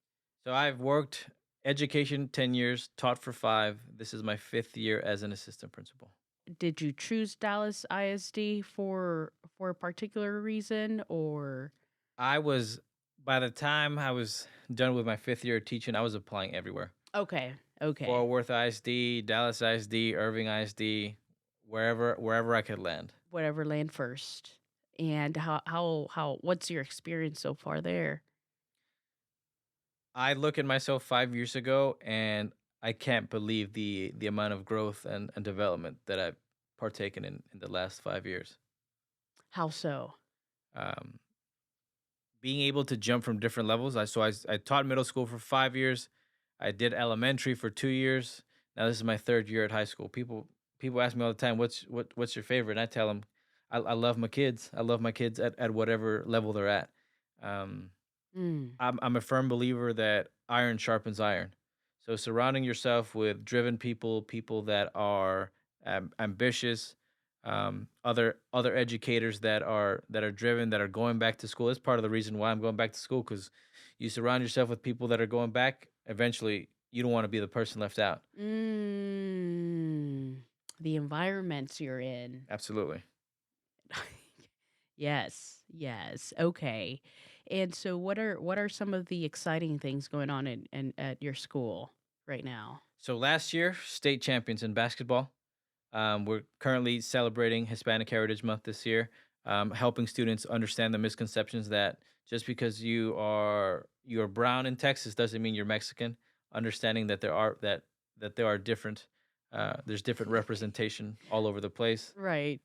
So I've worked education 10 years, taught for 5. This is my 5th year as an assistant principal. Did you choose Dallas ISD for a particular reason or? I was By the time I was done with my 5th year of teaching, I was applying everywhere. Okay, okay. Fort Worth ISD, Dallas ISD, Irving ISD, wherever I could land. Whatever land first. And how what's your experience so far there? I look at myself 5 years ago, and I can't believe the amount of growth and development that I've partaken in the last 5 years. How so? Um, Being able to jump from different levels. I taught middle school for 5 years. I did elementary for 2 years. Now this is my 3rd year at high school. People ask me all the time, what's your favorite? And I tell them, I love my kids. I love my kids at whatever level they're at. Um, Mm. I'm a firm believer that iron sharpens iron. So surrounding yourself with driven people, people that are ambitious, other educators that are driven, that are going back to school. That's part of the reason why I'm going back to school, because you surround yourself with people that are going back. Eventually, you don't want to be the person left out. Mm. The environments you're in. Absolutely. Yes, yes. Okay. And so what are some of the exciting things going on in at your school right now? So last year, state champions in basketball. We're currently celebrating Hispanic Heritage Month this year. helping students understand the misconceptions that just because you're brown in Texas doesn't mean you're Mexican. Understanding that there are different there's different representation all over the place. Right.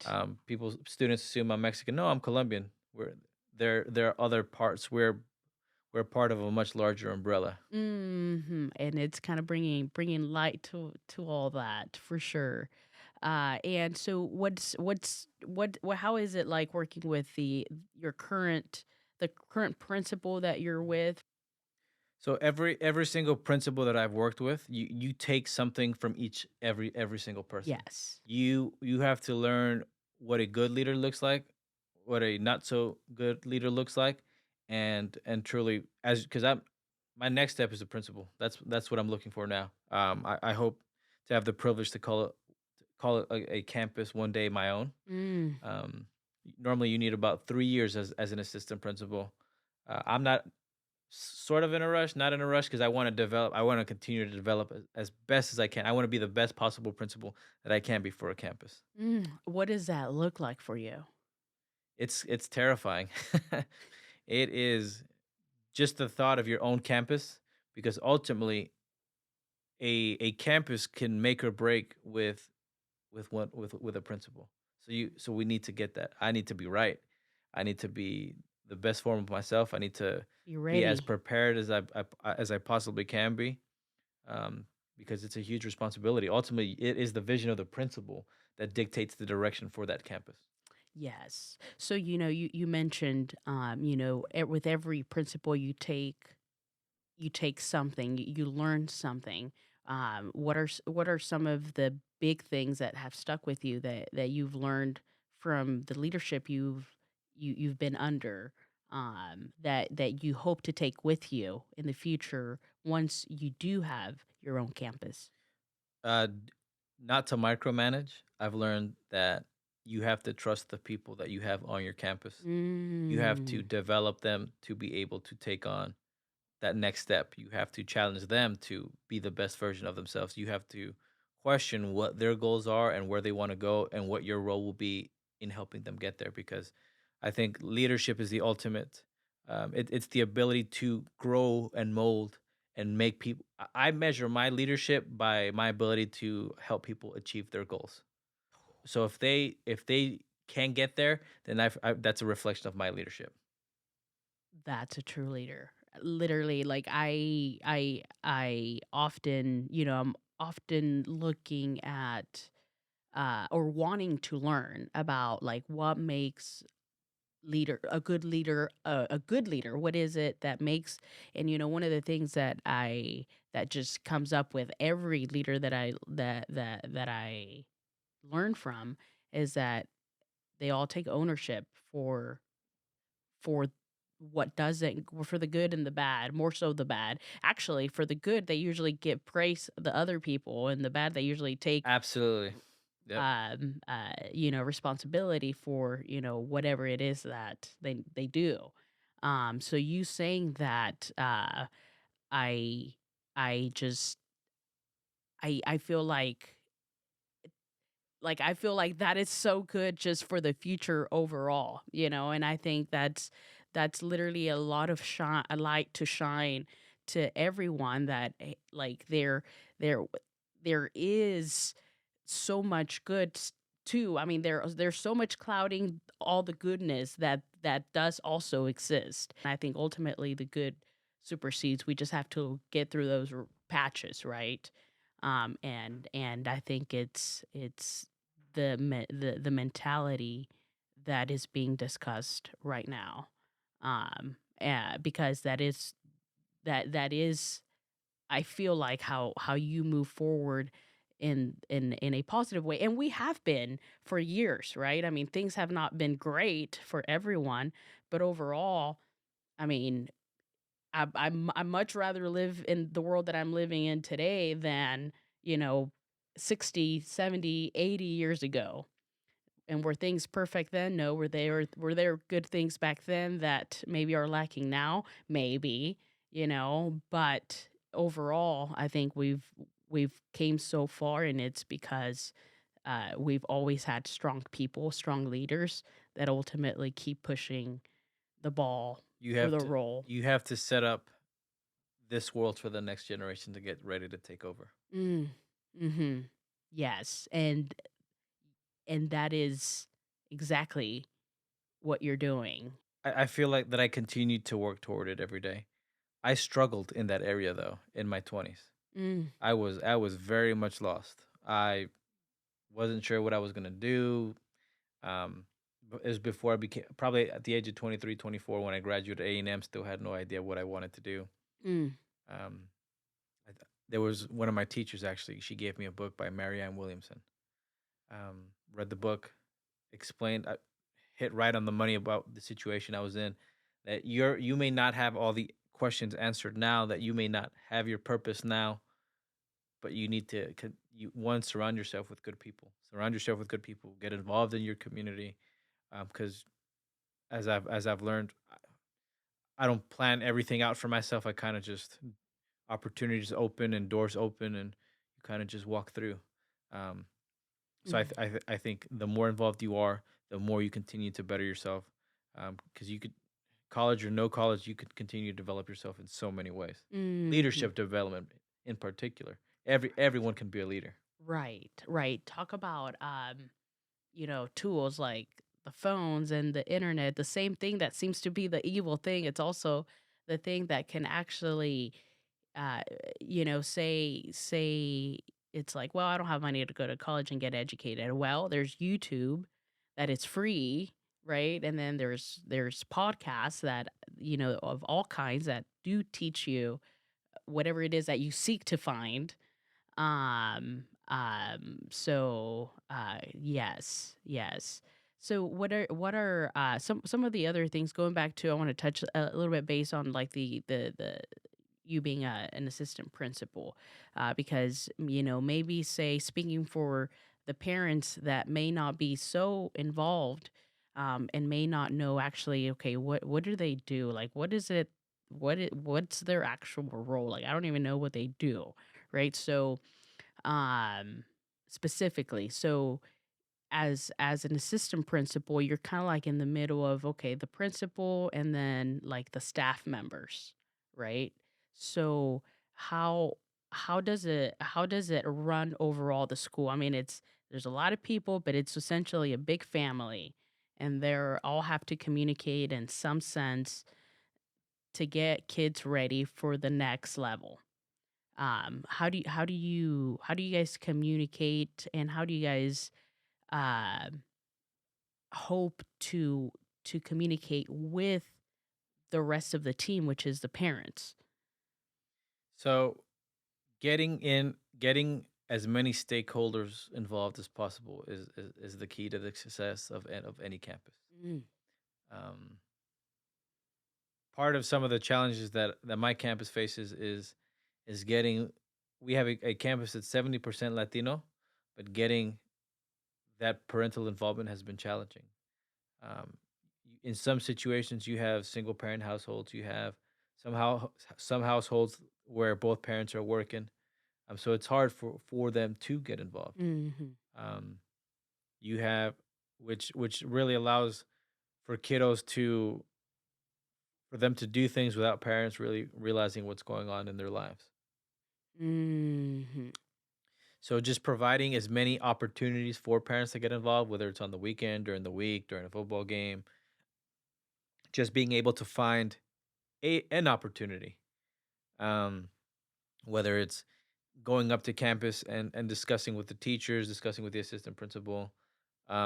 Students assume I'm Mexican. No, I'm Colombian. There are other parts. We're part of a much larger umbrella. And it's kind of bringing light to all that for sure. And so how is it like working with the current principal that you're with? So every single principal that I've worked with, you take something from every single person. Yes. You have to learn what a good leader looks like, what a not so good leader looks like, and truly as because I'm my next step is a principal. That's what I'm looking for now. I hope to have the privilege to call it a campus one day my own. Mm. Um, Normally, you need about 3 years as an assistant principal. I'm not sort of in a rush, not in a rush because I want to develop. I want to continue to develop as best as I can. I want to be the best possible principal that I can be for a campus. What does that look like for you? It's terrifying. It is just the thought of your own campus because ultimately a campus can make or break with a principal. So we need to get that. I need to be right. I need to be the best form of myself. I need to You be as ready? prepared as I possibly can be, because it's a huge responsibility. Ultimately, it is the vision of the principal that dictates the direction for that campus. Yes. So you mentioned with every principle you take something, you learn something. What are some of the big things that have stuck with you that you've learned from the leadership you've been under, that you hope to take with you in the future once you do have your own campus? D Not to micromanage. I've learned that you have to trust the people that you have on your campus. You have to Mm. develop them to be able to take on that next step. You have to challenge them to be the best version of themselves. You have to question what their goals are and where they want to go and what your role will be in helping them get there. Because I think leadership is the ultimate. It's the ability to grow and mold and make people. I measure my leadership by my ability to help people achieve their goals. So if they can get there, then that's a reflection of my leadership. That's a true leader. Literally, like I often, I'm often looking at or wanting to learn about like what makes a good leader. What is it that makes, and one of the things that just comes up with every leader that I learn from is that they all take ownership for what doesn't, for the good and the bad, more so the bad. Actually, for the good, they usually give praise the other people, and the bad, they usually take Absolutely. Yep. responsibility for, whatever it is that they do. So you saying that, I I just I feel I feel like that is so good just for the future overall, and I think that's literally a lot of shine a light to shine to everyone that there there is so much good too. I mean, there's so much clouding all the goodness that does also exist. And I think ultimately the good supersedes. We just have to get through those patches, right? And I think it's the mentality that is being discussed right now. Because that is I feel like how you move forward in a positive way, and we have been for years, right? I mean, things have not been great for everyone, but overall, I mean, I much rather live in the world that I'm living in today than, you know, 60, 70, 80 years ago. And were things perfect then? No. Were there good things back then that maybe are lacking now? Maybe, but overall, I think we've came so far, and it's because we've always had strong people, strong leaders that ultimately keep pushing the ball You or have the to role. you have to set up this world for the next generation to get ready to take over. Mm. Mhm. Yes, and that is exactly what you're doing. I feel like that I continue to work toward it every day. I struggled in that area though in my 20s. Mm. I was very much lost. I wasn't sure what I was gonna do. It was before I became probably at the age of 23, 24 when I graduated A&M. Still had no idea what I wanted to do. Mm. Um, there was one of my teachers actually. She gave me a book by Marianne Williamson. Read the book, explained, hit right on the money about the situation I was in. That you may not have all the questions answered now. That you may not have your purpose now, but you need to you one surround yourself with good people. Surround yourself with good people. Get involved in your community, because as I've learned, I don't plan everything out for myself. I kind of just opportunities open and doors open, and you kind of just walk through. Um, so Mm. I think the more involved you are, the more you continue to better yourself. Because you could college or no college, you could continue to develop yourself in so many ways. Mhm. Leadership development, in particular, everyone can be a leader. Right, right. Talk about tools like the phones and the internet, the same thing that seems to be the evil thing. It's also the thing that can actually uh say it's like, well, I don't have money to go to college and get educated. Well, there's YouTube that is free, right? And then there's podcasts that of all kinds that do teach you whatever it is that you seek to find. Yes, yes. So what are some of the other things going back to, I want to touch a little bit based on like the you being an assistant principal, because maybe say speaking for the parents that may not be so involved, and may not know actually, okay, what do they do, like what is it, what's their actual role, like I don't even know what they do, right? So um specifically, so as an assistant principal, you're kind of like in the middle of, okay, the principal and then like the staff members, right? So how how does it run overall the school? I mean, there's a lot of people, but it's essentially a big family, and they're all have to communicate in some sense to get kids ready for the next level. How do you guys communicate, and how do you guys uh, hope to communicate with the rest of the team, which is the parents? So getting as many stakeholders involved as possible is the key to the success of any campus. Mm. Um, Part of some of the challenges that my campus faces is getting we have a campus that's 70% Latino, but getting that parental involvement has been challenging. In some situations, you have single parent households. You have some households where both parents are working, so it's hard for them to get involved. Mhm. Um, you have which really allows for kiddos to for them to do things without parents really realizing what's going on in their lives. Mhm. So just providing as many opportunities for parents to get involved, whether it's on the weekend, during the week, during a football game, just being able to find an opportunity, um, whether it's going up to campus and discussing with the teachers, discussing with the assistant principal,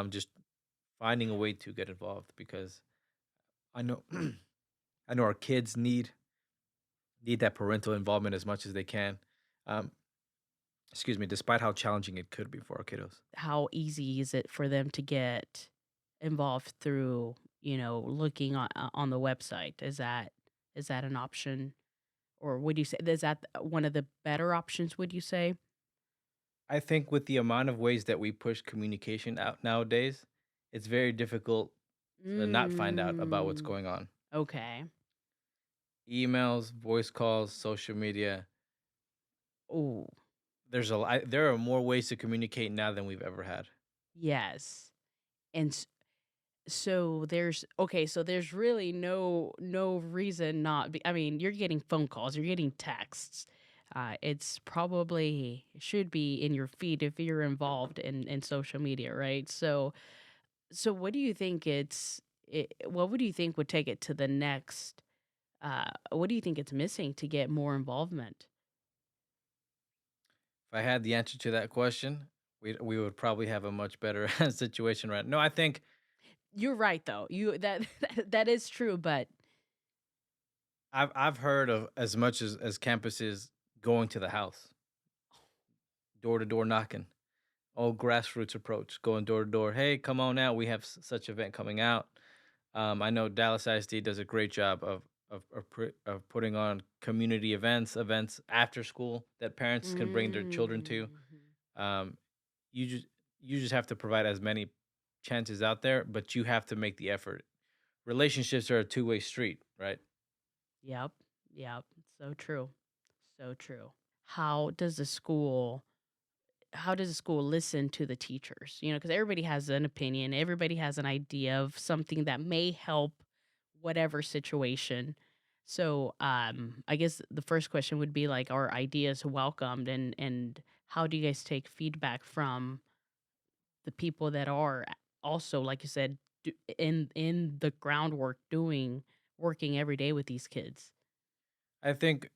just finding a way to get involved because I know I know our kids need that parental involvement as much as they can. Um, excuse me, despite how challenging it could be for our kiddos. How easy is it for them to get involved through, looking on the website? Is that an option, or would you say is that one of the better options? Would you say? I think with the amount of ways that we push communication out nowadays, it's very difficult to not find out about what's Mm. going on. Okay. Emails, voice calls, social media. Oh, There are more ways to communicate now than we've ever had. yes. And So there's okay, so there's really no reason not be, I mean, you're getting phone calls, you're getting texts. It's probably should be in your feed if you're involved in social media, right? So what do you think what would you think would take it to the next what do you think it's missing to get more involvement? If I had the answer to that question, we would probably have a much better situation right. No, I think You're right though. You that that is true, but I've heard of as much as campuses going to the house, door to door knocking, old grassroots approach, going door to door. Hey, come on out. We have such event coming out. I know Dallas ISD does a great job of putting on community events after school that parents can bring their children to. Mhm. Um, you just you just have to provide as many chances out there, but you have to make the effort. Relationships are a two-way street, right? Yep. Yep. So true. So true. How does the school how does the school listen to the teachers? You know, because everybody has an opinion, everybody has an idea of something that may help whatever situation. So, I guess the first question would be like, are ideas welcomed, and how do you guys take feedback from the people that are also, like you said, in the groundwork doing working every day with these kids? I think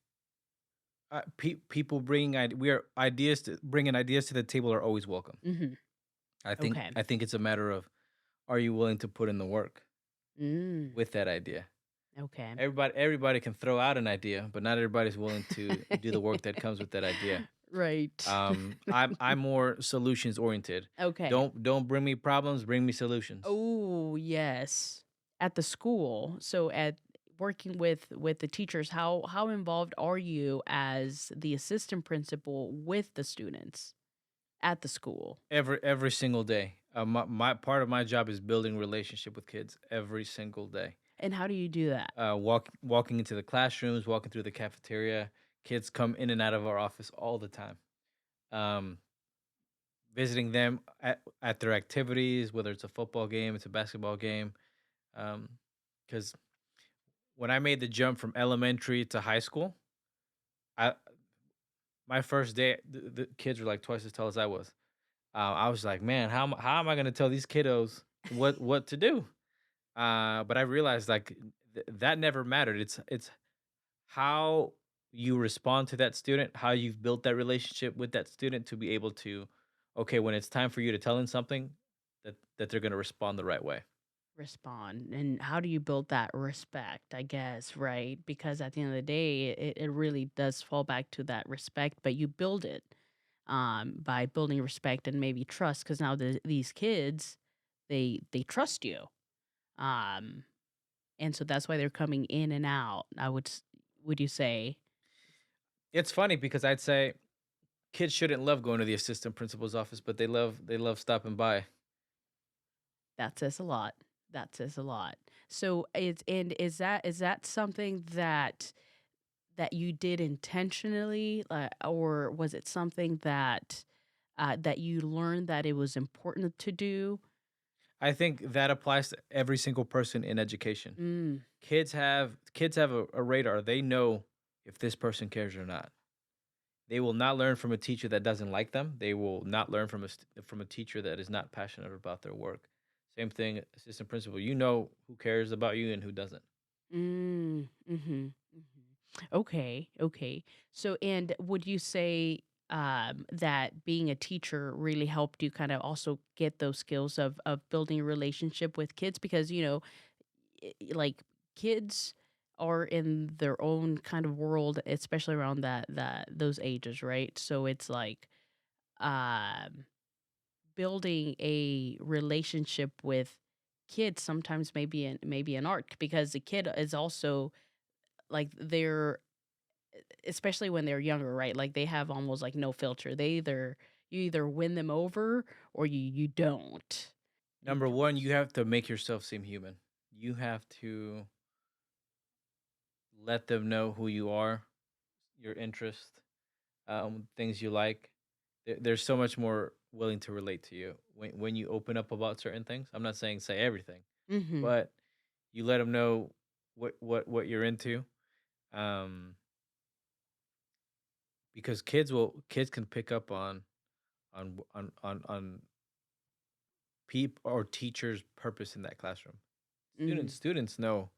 people we are ideas to bringing ideas to the table are always welcome. Hmm. Okay. I think it's a matter of, are you willing to put in the work Mm, with that idea? okay. Everybody can throw out an idea, but not everybody's willing to do the work that comes with that idea. Right. I'm more solutions oriented. Okay. Don't bring me problems, bring me solutions. Oh, yes. At the school, so at working with the teachers, how involved are you as the assistant principal with the students at the school? Every single day. My part of my job is building relationship with kids every single day. And how do you do that? Walking into the classrooms, walking through the cafeteria. Kids come in and out of our office all the time. Um, Visiting them at their activities, whether it's a football game, it's a basketball game. Because when I made the jump from elementary to high school, I my first day, the kids were like twice as tall as I was. I was like, man, how am I gonna tell these kiddos what to do? But I realized like that never mattered. It's how you respond to that student, how you've built that relationship with that student to be able to, okay, when it's time for you to tell them something, that they're gonna respond the right way. Respond, and how do you build that respect, I guess, right? Because at the end of the day, it really does fall back to that respect, but you build it by building respect and maybe trust, because now these kids, they trust you. Um, and so that's why they're coming in and out. Would you say It's funny because I'd say kids shouldn't love going to the assistant principal's office, but they love stopping by. that says a lot? That says a lot. So is that something that you did intentionally, or was it something that you learned that it was important to do? I think that applies to every single person in education. Mm, Kids have a radar. They know if this person cares or not. They will not learn from a teacher that doesn't like them. They will not learn from a teacher that is not passionate about their work. Same thing, assistant principal. You know who cares about you and who doesn't. mhm. Okay, okay. So, and would you say that being a teacher really helped you kind of also get those skills of building a relationship with kids? Because like kids are in their own kind of world, especially around that those ages, right? So it's like um building a relationship with kids sometimes maybe an art, because the kid is also like they're, especially when they're younger, right? Like they have almost like no filter. You either win them over or you don't. You Number one, don't. you have to make yourself seem human. You have to let them know who you are, your interest, things you like. There's so much more willing to relate to you when you open up about certain things. I'm not saying say everything, Mhm. but you let them know what you're into, um, because kids can pick up on peep or teachers' purpose in that classroom. Mhm. Students know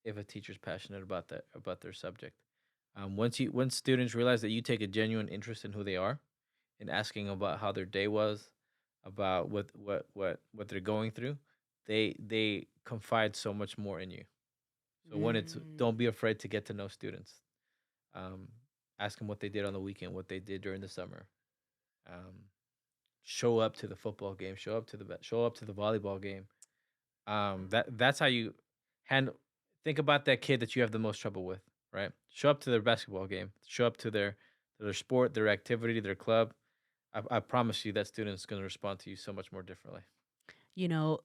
if a teacher's passionate about their subject. Once students realize that you take a genuine interest in who they are and asking about how their day was, about what they're going through, they confide so much more in you. So when it's Mm. don't be afraid to get to know students. Um, Ask them what they did on the weekend, what they did during the summer. Um, Show up to the football game, show up to the volleyball game. That's how you handle. Think about that kid that you have the most trouble with, right? Show up to their basketball game, show up to their sport, their activity, their club. I promise you that student is going to respond to you so much more differently. You know,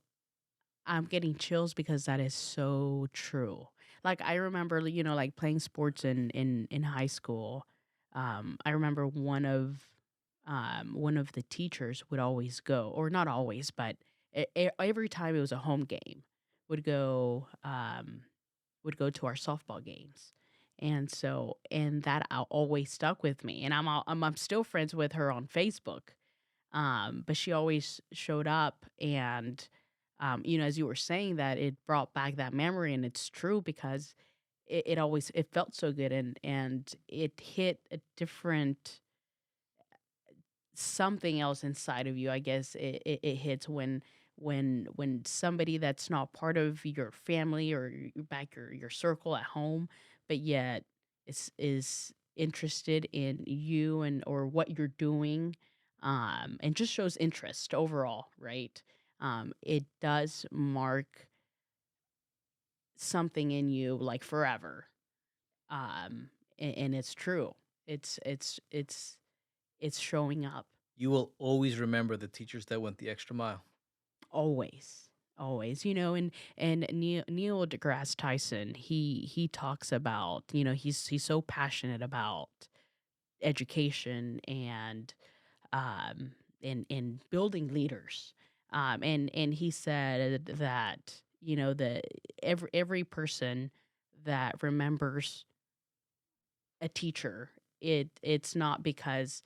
I'm getting chills because that is so true. Like I remember, like playing sports in high school. I remember one of the teachers would always go, or not always, but every time it was a home game, would go would go to our softball games. And that always stuck with me. And I'm still friends with her on Facebook, but she always showed up. And as you were saying that, it brought back that memory, and it's true because it felt so good, and it hit a different something else inside of you. I guess it hits when somebody that's not part of your family or your circle at home, but yet is interested in you and or what you're doing, and just shows interest overall, right? It does mark something in you like forever. And it's true. It's it's showing up. You will always remember the teachers that went the extra mile. Always, always, and Neil deGrasse Tyson, he talks about, he's so passionate about education um and building leaders, and he said that the every person that remembers a teacher, it's not because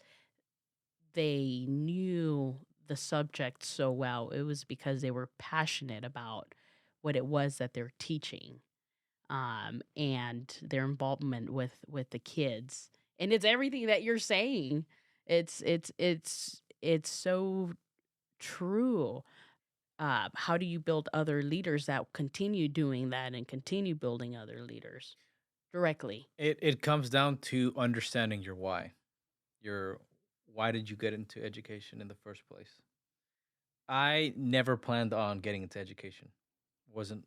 they knew the subject so well. It was because they were passionate about what it was that they're teaching, and their involvement with the kids. And it's everything that you're saying. It's so true. How do you build other leaders that continue doing that and continue building other leaders directly? It comes down to understanding your why. Your Why did you get into education in the first place? I never planned on getting into education. Wasn't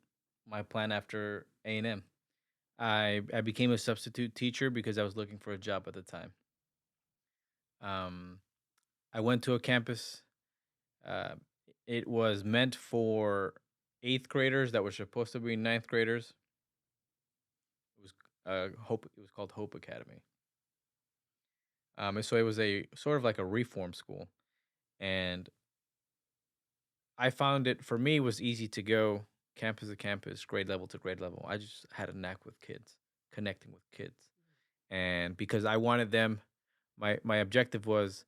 my plan after A&M. I became a substitute teacher because I was looking for a job at the time. Um, I went to a campus. Uh, it was meant for eighth graders that were supposed to be ninth graders. It was Hope. It was called Hope Academy. And so it was a sort of like a reform school, and I found it for me was easy to go campus to campus, grade level to grade level. I just had a knack with kids, connecting with kids, and because I wanted them, my objective was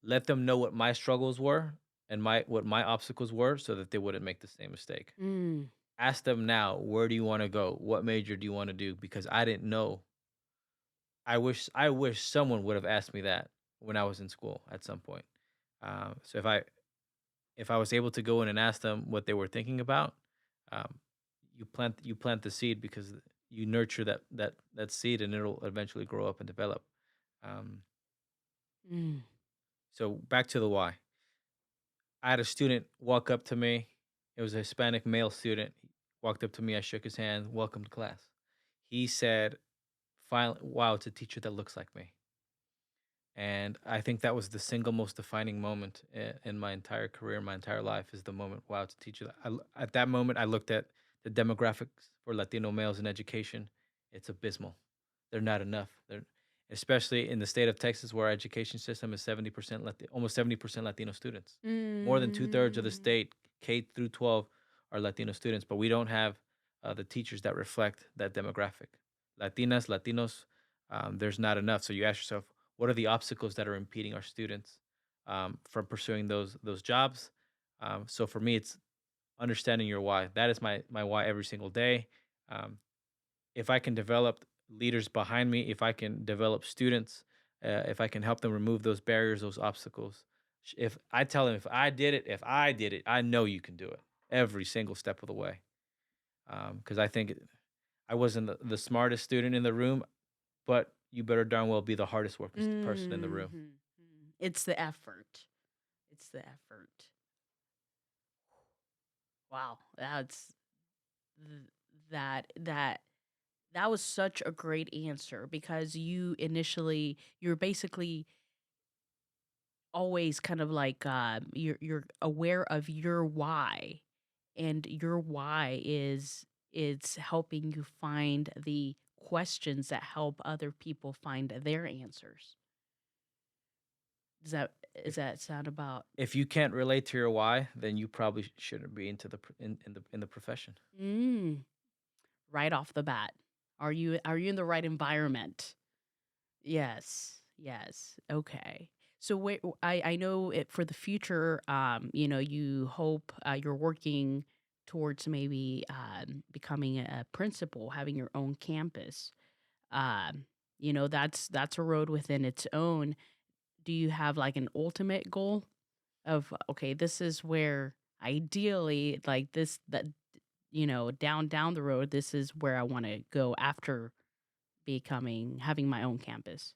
let them know what my struggles were and my what my obstacles were, so that they wouldn't make the same mistake. Mm. Ask them now, where do you want to go? What major do you want to do? Because I didn't know. I wish someone would have asked me that when I was in school at some point. So if I was able to go in and ask them what they were thinking about, um, you plant the seed because you nurture that seed and it'll eventually grow up and develop. Um, Mm. so back to the why. I had a student walk up to me. It was a Hispanic male student. He walked up to me. I shook his hand. Welcome to class. He said, "Finally, wow, it's a teacher that looks like me." And I think that was the single most defining moment in my entire career, my entire life, is the moment, wow, it's a teacher. At that moment, I looked at the demographics for Latino males in education. It's abysmal. They're not enough. They're especially in the state of Texas, where our education system is 70% almost 70% Latino students. More than two-thirds of the Mm. state, K through 12, are Latino students, but we don't have the teachers that reflect that demographic. Latinas, Latinos, there's not enough. So you ask yourself, what are the obstacles that are impeding our students from pursuing those jobs? So for me, it's understanding your why. That is my why every single day. Um, if I can develop leaders behind me, if I can develop students, if I can help them remove those barriers, those obstacles. If I tell them, if I did it, I know you can do it every single step of the way. Because I think I wasn't the smartest student in the room, but you better darn well be the hardest working person in the room. Mhm. It's the effort. It's the effort. Wow, that's th- that that was such a great answer because you're basically always kind of like you're aware of your why, and your why is it's helping you find the questions that help other people find their answers. Does If that sound about? if you can't relate to your why, then you probably shouldn't be into in the profession. Mm, right off the bat? Are you in the right environment? Yes. Yes. Okay. So I know it for the future. You hope you're working towards maybe becoming a principal, having your own campus. That's a road within its own. Do you have like an ultimate goal of okay, this is where ideally like this that down the road, this is where I want to go after becoming having my own campus.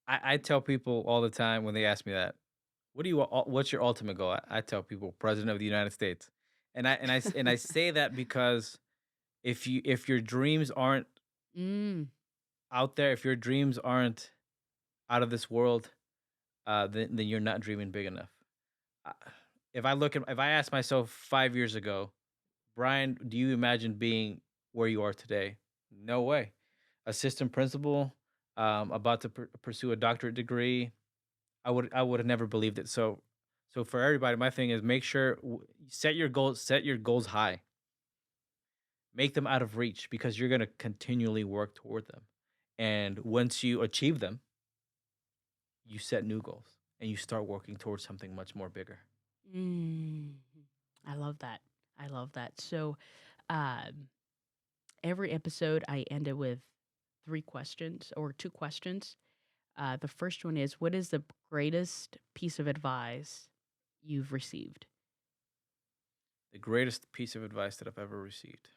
I tell people all the time when they ask me that, what's your ultimate goal? I tell people president of the United States. And I say that because if your dreams aren't Mm. out there, if your dreams aren't out of this world, then you're not dreaming big enough. Uh, if I ask myself 5 years ago, Brian, do you imagine being where you are today? No way. Assistant principal, about to pursue a doctorate degree. I would have never believed it. So for everybody, my thing is make sure set your goals high. Make them out of reach because you're going to continually work toward them. And once you achieve them, you set new goals and you start working towards something much more bigger. Mm. I love that. I love that. So, um, every episode I end it with three questions or two questions. The first one is, what is the greatest piece of advice you've received? The greatest piece of advice that I've ever received.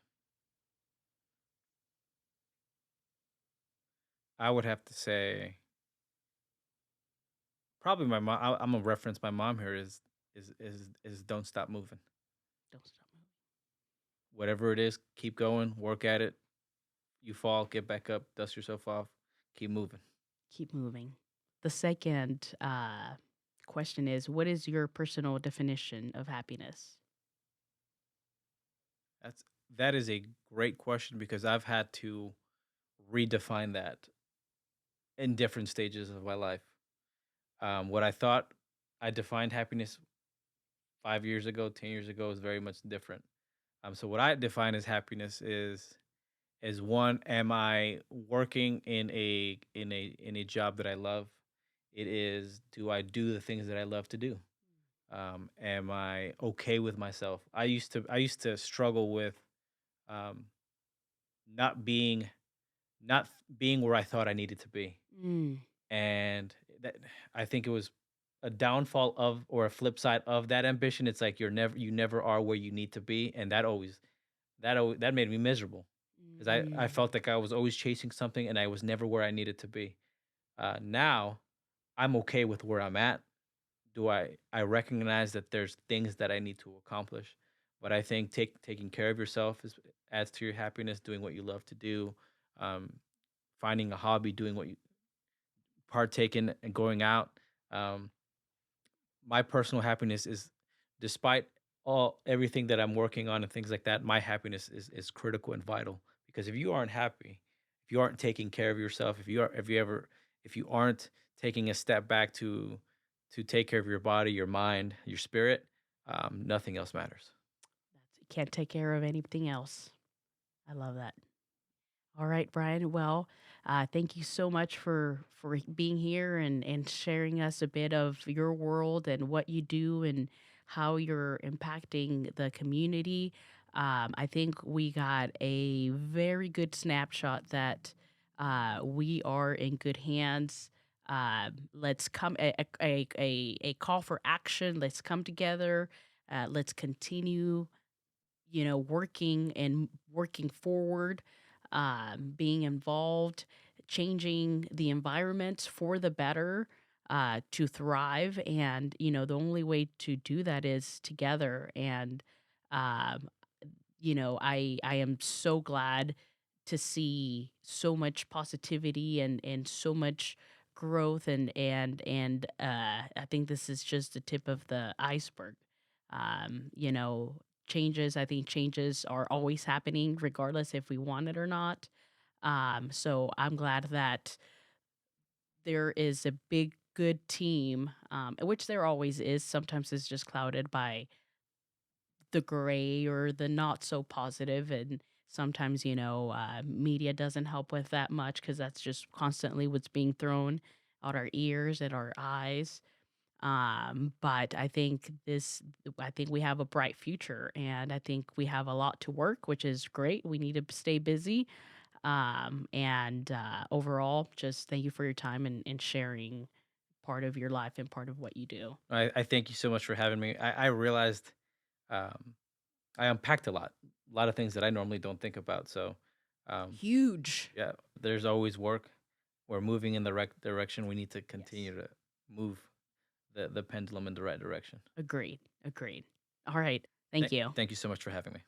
I would have to say probably my mom. I'm gonna reference my mom here is don't stop moving. Don't stop moving. Whatever it is, keep going, work at it. You fall, get back up, dust yourself off, keep moving. Keep moving. The second question is, what is your personal definition of happiness? That's that is a great question because I've had to redefine that in different stages of my life. What I thought I defined happiness 5 years ago, 10 years ago is very much different. So what I define as happiness is one, am I working in a job that I love? It is, do I do the things that I love to do? Am I okay with myself? I used to struggle with um, not being not being where I thought I needed to be, Mm. and that I think it was a downfall of or a flip side of that ambition. It's like you never are where you need to be, and that made me miserable because I Mm. felt like I was always chasing something and I was never where I needed to be. Now I'm okay with where I'm at. I recognize that there's things that I need to accomplish, but I think taking care of yourself adds to your happiness. Doing what you love to do, um, finding a hobby, doing what you partake in, and going out. Um, my personal happiness is, despite all everything that I'm working on and things like that, my happiness is critical and vital because if you aren't happy, if you aren't taking care of yourself, if you aren't taking a step back to take care of your body, your mind, your spirit, nothing else matters. can't take care of anything else. I love that. All right, Brian. Well, thank you so much for being here and sharing us a bit of your world and what you do and how you're impacting the community. I think we got a very good snapshot that we are in good hands. Let's come a call for action. Let's come together. Let's continue, working forward, being involved, changing the environment for the better, to thrive. And, the only way to do that is together. And, um, I am so glad to see so much positivity and so much growth I think this is just the tip of the iceberg. Um, you know, I think changes are always happening regardless if we want it or not. So I'm glad that there is a big good team, which there always is. Sometimes it's just clouded by the gray or the not so positive, and sometimes media doesn't help with that much because that's just constantly what's being thrown out our ears and our eyes. But I think we have a bright future, and I think we have a lot to work, which is great. We need to stay busy. And Overall, just thank you for your time and sharing part of your life and part of what you do. I thank you so much for having me. I realized um, I unpacked a lot of things that I normally don't think about. So, um, Huge. yeah, there's always work. We're moving in the right direction. We need to Yes. continue to move the pendulum in the right direction. Agreed. Agreed. All right. Thank you. Thank you so much for having me.